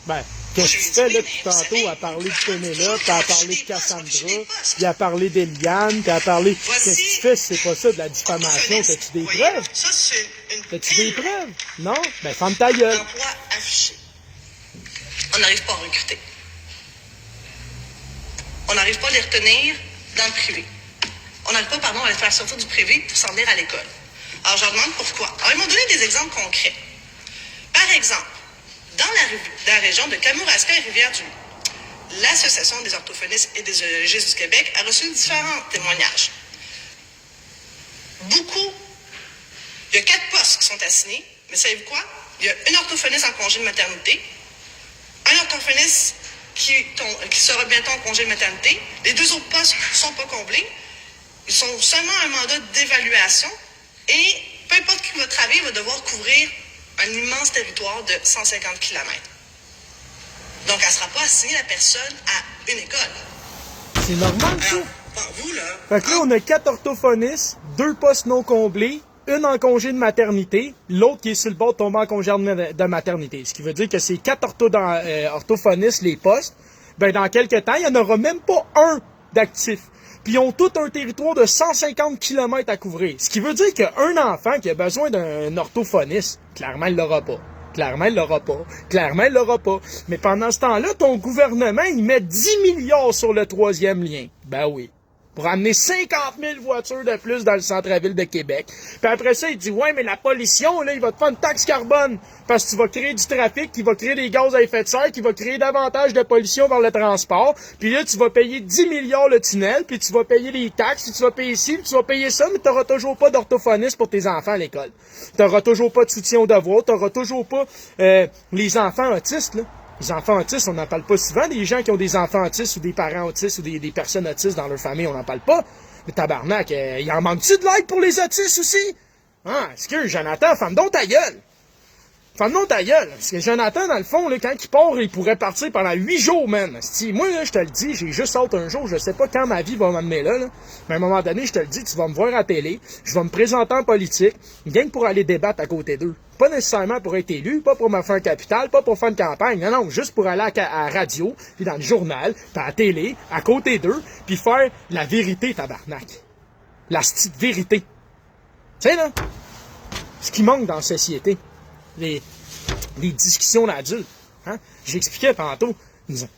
Ben, qu'est-ce que tu fais là depuis tantôt à parler de Pénélope, à parler de Cassandra, puis à parler d'Eliane, puis à parler... Qu'est-ce que tu fais si c'est pas ça de la diffamation? T'as-tu des preuves? Ça, c'est une T'as-tu des preuves? Non? Ben, ferme ta gueule. Emploi affiché. On n'arrive pas à recruter. On n'arrive pas à les retenir dans le privé. On n'arrive pas, à les faire sortir du privé pour s'en venir à l'école. Alors, je leur demande pourquoi. Alors, ils m'ont donné des exemples concrets. Par exemple, dans la région de Kamouraska et Rivière-du-Loup, l'Association des orthophonistes et des audiologistes du Québec a reçu différents témoignages. Il y a 4 postes qui sont assignés, mais savez-vous quoi? Il y a une orthophoniste en congé de maternité, un orthophoniste qui sera bientôt en congé de maternité. Les 2 autres postes ne sont pas comblés. Ils sont seulement un mandat d'évaluation et peu importe qui va travailler, va devoir couvrir un immense territoire de 150 km. Donc, elle ne sera pas assignée la personne à une école. C'est normal, ça? Alors, vous, là... Fait que là, on a 4 orthophonistes, 2 postes non comblés, une en congé de maternité, l'autre qui est sur le bord de tomber en congé de maternité. Ce qui veut dire que c'est 4 orthophonistes, les postes. Ben, dans quelques temps, il n'y en aura même pas un d'actif. Puis ils ont tout un territoire de 150 km à couvrir. Ce qui veut dire qu'un enfant qui a besoin d'un orthophoniste, clairement, il l'aura pas. Clairement, il l'aura pas. Clairement, il l'aura pas. Mais pendant ce temps-là, ton gouvernement, il met 10 milliards sur le 3e lien. Ben oui. Pour amener 50 000 voitures de plus dans le centre-ville de Québec. Puis après ça, il dit, ouais, mais la pollution, là, il va te faire une taxe carbone. Parce que tu vas créer du trafic, qui va créer des gaz à effet de serre, qui va créer davantage de pollution vers le transport. Puis là, tu vas payer 10 milliards le tunnel, puis tu vas payer les taxes, puis tu vas payer ci, puis tu vas payer ça, mais tu n'auras toujours pas d'orthophoniste pour tes enfants à l'école. Tu n'auras toujours pas de soutien aux devoirs, tu n'auras toujours pas les enfants autistes, là. Les enfants autistes, on n'en parle pas souvent. Des gens qui ont des enfants autistes ou des parents autistes ou des personnes autistes dans leur famille, on n'en parle pas. Mais tabarnak, il en manque-tu de l'aide pour les autistes aussi? Ah, excuse, Jonathan, ferme donc ta gueule. Ferme donc ta gueule. Parce que Jonathan, dans le fond, là, quand il part, il pourrait partir pendant 8 jours, man. Moi, là, je te le dis, j'ai juste hâte un jour, je sais pas quand ma vie va m'amener là. Mais à un moment donné, je te le dis, tu vas me voir à la télé, je vais me présenter en politique, rien que pour aller débattre à côté d'eux. Pas nécessairement pour être élu, pas pour me faire un capital, pas pour faire une campagne. Non, juste pour aller à la radio, puis dans le journal, puis à la télé, à côté d'eux, puis faire la vérité, tabarnak. La petite vérité. Tu sais, là, ce qui manque dans la société. Les discussions d'adultes. Hein? J'expliquais tantôt.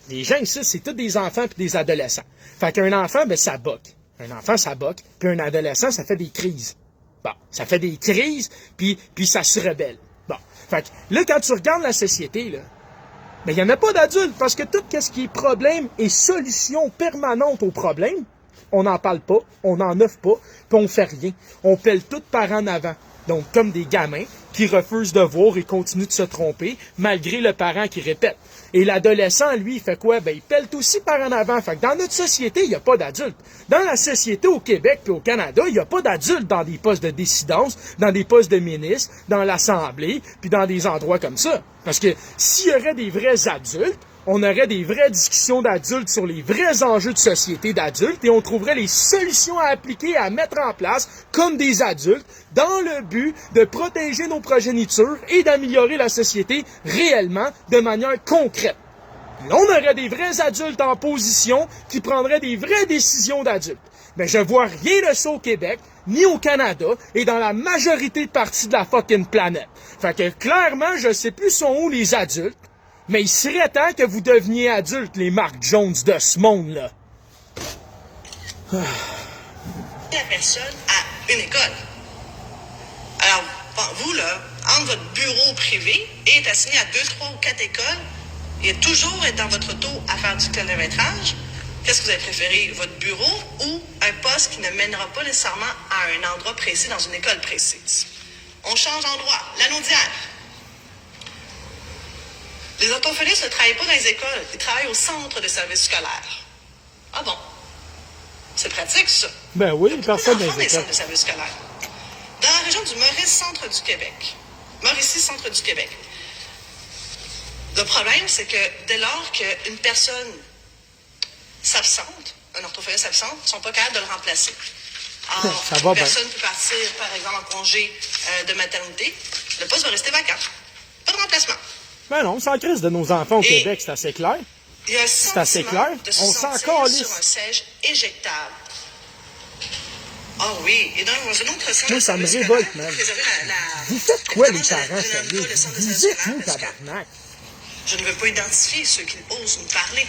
Les gens ici, c'est tous des enfants et des adolescents. Fait qu'un enfant, ben, ça boque. Un enfant, ça boque. Puis un adolescent, ça fait des crises. Bon, ça fait des crises, puis ça se rebelle. Bon, fait que là, quand tu regardes la société, là, ben, il n'y en a pas d'adultes, parce que tout ce qui est problème et solution permanente au problème, on n'en parle pas, on n'en offre pas, puis on fait rien. On pèle tout par en avant. Donc, comme des gamins qui refusent de voir et continuent de se tromper, malgré le parent qui répète. Et l'adolescent, lui, il fait quoi? Ben, il pèle aussi par en avant. Fait que dans notre société, il n'y a pas d'adultes. Dans la société au Québec et au Canada, il n'y a pas d'adultes dans des postes de décidence, dans des postes de ministre, dans l'Assemblée, puis dans des endroits comme ça. Parce que s'il y aurait des vrais adultes, on aurait des vraies discussions d'adultes sur les vrais enjeux de société d'adultes et on trouverait les solutions à appliquer, à mettre en place comme des adultes dans le but de protéger nos progénitures et d'améliorer la société réellement de manière concrète. Là, on aurait des vrais adultes en position qui prendraient des vraies décisions d'adultes. Mais je vois rien de ça au Québec, ni au Canada, et dans la majorité de parties de la fucking planète. Fait que clairement, je sais plus sont où les adultes. Mais il serait temps que vous deveniez adultes, les Mark Jones de ce monde-là. La personne à une école. Alors, vous, là, entre votre bureau privé et est assigné à 2, 3 ou 4 écoles, et toujours être dans votre auto à faire du kilométrage, qu'est-ce que vous avez préféré? Votre bureau ou un poste qui ne mènera pas nécessairement à un endroit précis dans une école précise? On change d'endroit. L'Anaudière. Les orthophonistes ne travaillent pas dans les écoles, ils travaillent au centre de services scolaires. Ah bon? C'est pratique, ça. Ben oui, personne dans les écoles. Centres de services scolaires. Dans la région du Maurice, centre du Québec. Mauricie, centre du Québec. Le problème, c'est que dès lors qu'une personne s'absente, un orthophoniste absente, ils ne sont pas capables de le remplacer. Alors, une personne peut partir, par exemple, en congé de maternité, le poste va rester vacant. Pas de remplacement. Ben non, on s'en crisse de nos enfants au Québec, c'est assez clair. Il y a un c'est assez clair. De se on s'en calisse sur un siège éjectable. Ah oui, et dans un autre sens... Moi, ça me révolte, man. Vous faites quoi, les parents, sérieux? Vous êtes où, tabarnak? Je ne veux pas identifier ceux qui osent nous parler.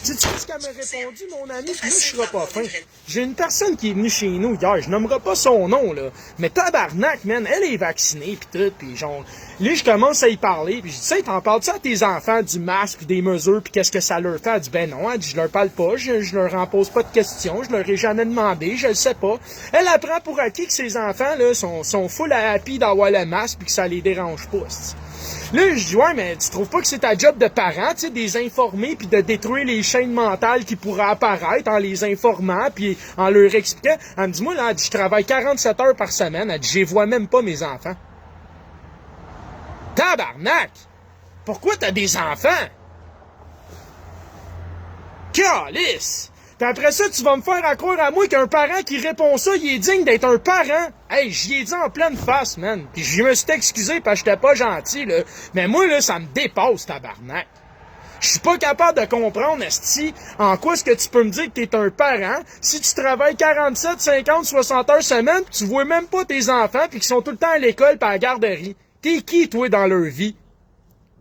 Tu sais ce qu'elle m'a répondu, mon ami? Puis là, je serai pas fin. J'ai une personne qui est venue chez nous hier, je nommerai pas son nom, là. Mais tabarnak, man, elle est vaccinée, pis tout, pis genre... Là, je commence à y parler, pis je dis, tu sais, t'en parles-tu à tes enfants du masque, pis des mesures, pis qu'est-ce que ça leur fait? Elle dit, ben non, elle dit, je leur parle pas, je leur en pose pas de questions, je leur ai jamais demandé, je le sais pas. Elle apprend pour acquis que ses enfants, là, sont full happy d'avoir le masque, pis que ça les dérange pas, c'ti. Là, je dis, ouais, mais tu trouves pas que c'est ta job de parent, tu sais, de les informer puis de détruire les chaînes mentales qui pourraient apparaître en les informant puis en leur expliquant. Elle me dit, moi, là, elle dit, je travaille 47 heures par semaine. Elle dit, je les vois même pas, mes enfants. Tabarnak! Pourquoi t'as des enfants? Calice! Puis après ça, tu vas me faire croire à moi qu'un parent qui répond ça, il est digne d'être un parent. Hey, j'y ai dit en pleine face, man. Puis je me suis excusé parce que j'étais pas gentil, là. Mais moi, là, ça me dépasse, tabarnak. Je suis pas capable de comprendre, esti, en quoi est-ce que tu peux me dire que t'es un parent si tu travailles 47, 50, 60 heures semaine pis tu vois même pas tes enfants pis qu'ils sont tout le temps à l'école pis à la garderie. T'es qui, toi, dans leur vie?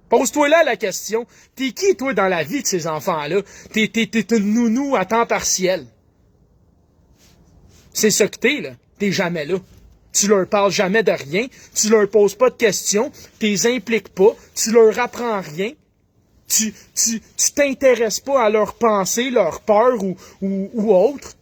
Pose-toi là la question. T'es qui, toi, dans la vie de ces enfants-là? T'es une nounou à temps partiel. C'est ça que t'es, là. T'es jamais là. Tu leur parles jamais de rien. Tu leur poses pas de questions. T'es impliques pas. Tu leur apprends rien. Tu t'intéresses pas à leurs pensées, leurs peurs ou autres.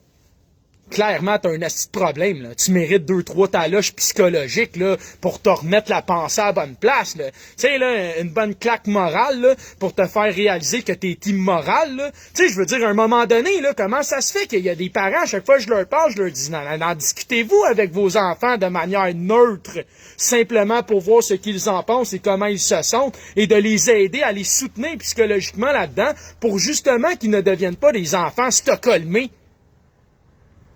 Clairement, t'as un asti de problème, là. Tu mérites 2-3 taloches psychologiques, là, pour te remettre la pensée à la bonne place, là. Tu sais, là, une bonne claque morale, là, pour te faire réaliser que t'es immoral, là. Tu sais, je veux dire, à un moment donné, là, comment ça se fait qu'il y a des parents, à chaque fois que je leur parle, je leur dis, non, discutez-vous avec vos enfants de manière neutre, simplement pour voir ce qu'ils en pensent et comment ils se sentent, et de les aider à les soutenir psychologiquement là-dedans, pour justement qu'ils ne deviennent pas des enfants stockholmés.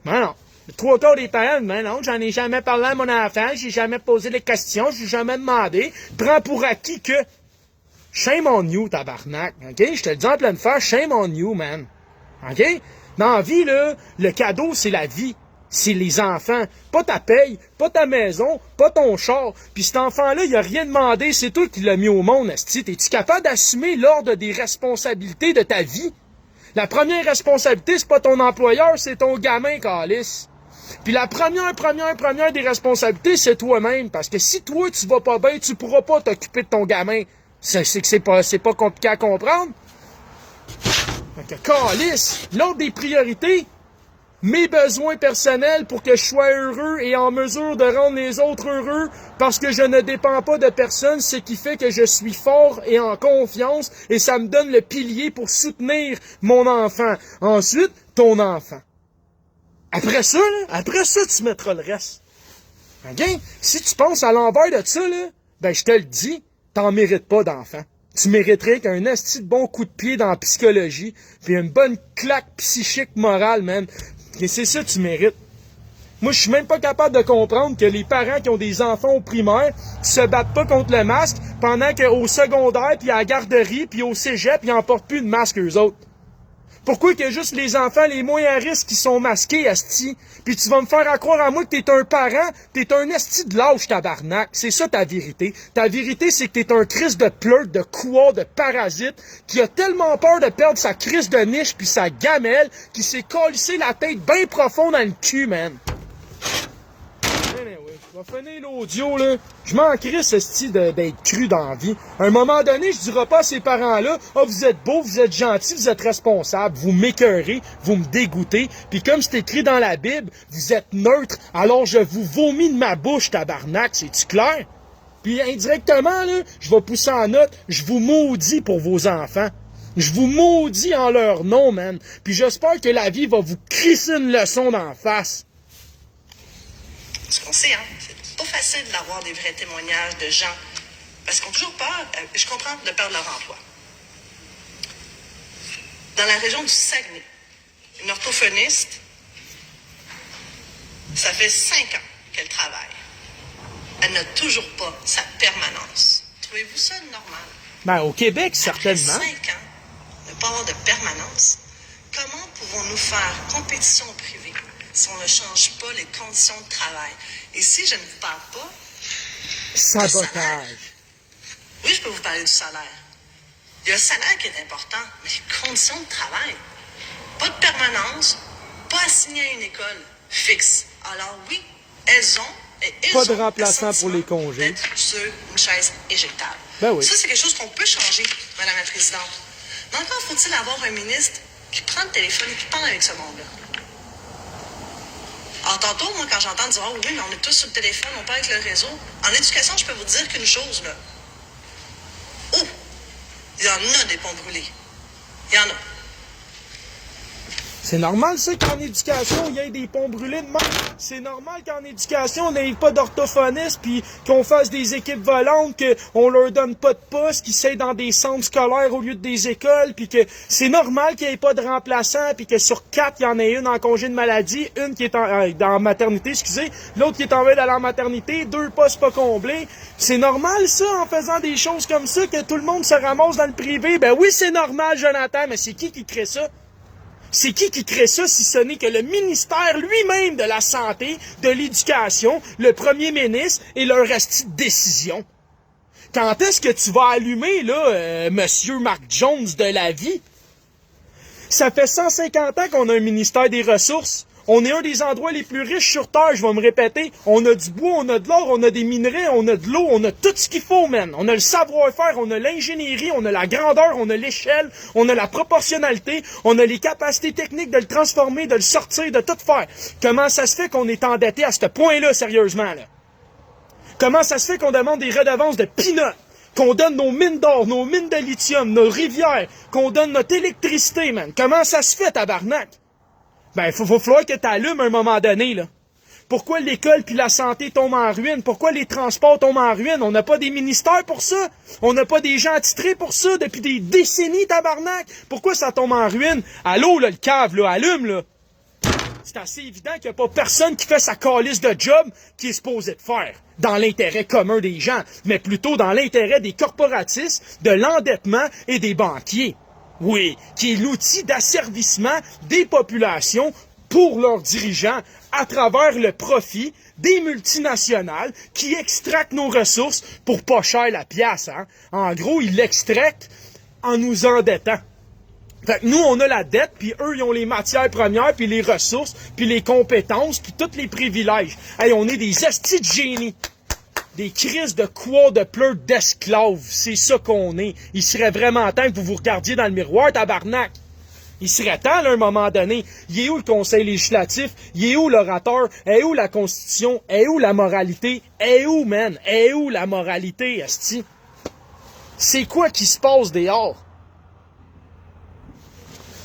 Ben non. Le 3/4 des parents, ben non, j'en ai jamais parlé à mon enfant, j'ai jamais posé les questions, j'ai jamais demandé. Prends pour acquis que... Shame on you, tabarnak, OK? Je te le dis en pleine face, shame on you, man. OK? Dans la vie, là, le cadeau, c'est la vie. C'est les enfants. Pas ta paye, pas ta maison, pas ton char. Puis cet enfant-là, il a rien demandé, c'est toi qui l'as mis au monde, esti. Es-tu capable d'assumer l'ordre des responsabilités de ta vie? La première responsabilité, c'est pas ton employeur, c'est ton gamin, calice. Puis la première des responsabilités, c'est toi-même. Parce que si toi, tu vas pas bien, tu pourras pas t'occuper de ton gamin. C'est pas compliqué à comprendre. Fait que, calice, l'ordre des priorités, mes besoins personnels pour que je sois heureux et en mesure de rendre les autres heureux parce que je ne dépends pas de personne, ce qui fait que je suis fort et en confiance et ça me donne le pilier pour soutenir mon enfant. Ensuite, ton enfant. Après ça, tu mettras le reste. OK? Si tu penses à l'envers de ça, là, ben je te le dis, t'en mérites pas d'enfant. Tu mériterais qu'un asti de bon coup de pied dans la psychologie puis une bonne claque psychique morale, man. Et c'est ça que tu mérites. Moi, je suis même pas capable de comprendre que les parents qui ont des enfants au primaire se battent pas contre le masque pendant qu'au secondaire, puis à la garderie, puis au cégep, ils en portent plus de masque eux autres. Pourquoi que juste les enfants les moins à risque qui sont masqués, asti? Puis tu vas me faire croire à moi que t'es un parent, t'es un asti de lâche, tabarnak. C'est ça ta vérité. Ta vérité, c'est que t'es un Christ de pleutre, de couard, de parasite, qui a tellement peur de perdre sa crise de niche puis sa gamelle, qui s'est collissé la tête bien profond dans le cul, man. Je vais finir l'audio, là. Je m'en crisse, esti, d'être cru dans la vie. À un moment donné, je dirai pas à ces parents-là, « Ah, vous êtes beaux, vous êtes gentils, vous êtes responsables, vous m'écœurez, vous me dégoûtez, puis comme c'est écrit dans la Bible, vous êtes neutre, alors je vous vomis de ma bouche, tabarnak, c'est-tu clair? » Puis indirectement, là, je vais pousser en note, je vous maudis pour vos enfants. Je vous maudis en leur nom, man. Puis j'espère que la vie va vous crisser une leçon d'en face. Ce qu'on sait, hein, c'est pas facile d'avoir des vrais témoignages de gens, parce qu'ils ont toujours peur, je comprends, de perdre leur emploi. Dans la région du Saguenay, une orthophoniste, ça fait 5 ans qu'elle travaille. Elle n'a toujours pas sa permanence. Trouvez-vous ça normal? Ben, au Québec, certainement. Après 5 ans, ne pas avoir de permanence, comment pouvons-nous faire compétition privée si on ne change pas les conditions de travail? Et si je ne vous parle pas... Sabotage. Oui, je peux vous parler du salaire. Il y a le salaire qui est important, mais les conditions de travail. Pas de permanence, pas assigné à une école fixe. Alors oui, elles ont... Et ils pas de ont remplaçant pour les congés. D'être sur une chaise éjectable. Ben oui. Ça, c'est quelque chose qu'on peut changer, Madame la Présidente. Mais encore faut-il avoir un ministre qui prend le téléphone et qui parle avec ce monde-là. Alors tantôt, moi, quand j'entends dire « Oh oui, mais on est tous sur le téléphone, on parle avec le réseau », en éducation, je peux vous dire qu'une chose, là. Il y en a des ponts brûlés. Il y en a. C'est normal, ça, qu'en éducation, il y ait des ponts brûlés de même. C'est normal qu'en éducation, on n'ait pas d'orthophonistes, puis qu'on fasse des équipes volantes, qu'on leur donne pas de poste, qu'ils s'aillent dans des centres scolaires au lieu de des écoles, puis que c'est normal qu'il n'y ait pas de remplaçants, puis que sur 4, il y en ait une en congé de maladie, une qui est en maternité, excusez, l'autre qui est en train d'aller en maternité, 2 postes pas comblés. C'est normal, ça, en faisant des choses comme ça, que tout le monde se ramasse dans le privé. Ben oui, c'est normal, Jonathan, mais c'est qui crée ça? C'est qui crée ça si ce n'est que le ministère lui-même de la Santé, de l'Éducation, le premier ministre et leur esti de décision? Quand est-ce que tu vas allumer, là, Monsieur Mark Jones de la vie? Ça fait 150 ans qu'on a un ministère des Ressources. On est un des endroits les plus riches sur Terre, je vais me répéter. On a du bois, on a de l'or, on a des minerais, on a de l'eau, on a tout ce qu'il faut, man. On a le savoir-faire, on a l'ingénierie, on a la grandeur, on a l'échelle, on a la proportionnalité, on a les capacités techniques de le transformer, de le sortir, de tout faire. Comment ça se fait qu'on est endetté à ce point-là, sérieusement, là? Comment ça se fait qu'on demande des redevances de peanuts? Qu'on donne nos mines d'or, nos mines de lithium, nos rivières, qu'on donne notre électricité, man? Comment ça se fait, tabarnak? Ben, faut falloir que t'allumes à un moment donné, là. Pourquoi l'école puis la santé tombent en ruine? Pourquoi les transports tombent en ruine? On n'a pas des ministères pour ça? On n'a pas des gens attitrés pour ça depuis des décennies, tabarnak? Pourquoi ça tombe en ruine? Allô, là, le cave, là, allume, là. C'est assez évident qu'il n'y a pas personne qui fait sa calice de job qui est supposé de faire dans l'intérêt commun des gens, mais plutôt dans l'intérêt des corporatistes, de l'endettement et des banquiers. Oui, qui est l'outil d'asservissement des populations pour leurs dirigeants à travers le profit des multinationales qui extractent nos ressources pour pas cher la pièce. Hein? En gros, ils l'extractent en nous endettant. Fait que nous, on a la dette, puis eux, ils ont les matières premières, puis les ressources, puis les compétences, puis tous les privilèges. Hey, on est des estis de génie. Des crises de quoi de pleurs d'esclaves. C'est ça qu'on est. Il serait vraiment temps que vous vous regardiez dans le miroir, tabarnak. Il serait temps, là, à un moment donné. Il est où le conseil législatif? Il est où l'orateur? Est où la constitution? Est où la moralité? Est où, man? Est où la moralité, esti? C'est quoi qui se passe dehors?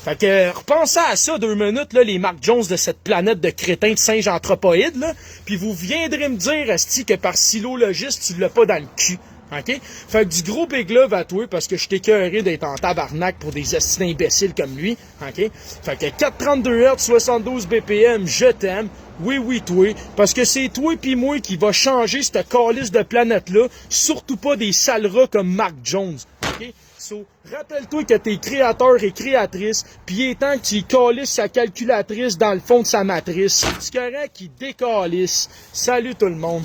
Fait que, repensez à ça 2 minutes, là, les Mark Jones de cette planète de crétins de singes anthropoïdes, là, puis vous viendrez me dire, esti, que par silologiste, tu l'as pas dans le cul. OK? Fait que du gros big love à toi, parce que je t'ai écœuré d'être en tabarnak pour des estis d'imbéciles comme lui. OK? Fait que 432 Hz, 72 BPM, je t'aime. Oui, toi. Parce que c'est toi pis moi qui va changer cette calice de planète-là. Surtout pas des sales rats comme Mark Jones. OK? So, rappelle-toi que t'es créateur et créatrice, pis il est temps que tu calisses sa calculatrice dans le fond de sa matrice. C'est correct qu'il décalisse. Salut tout le monde.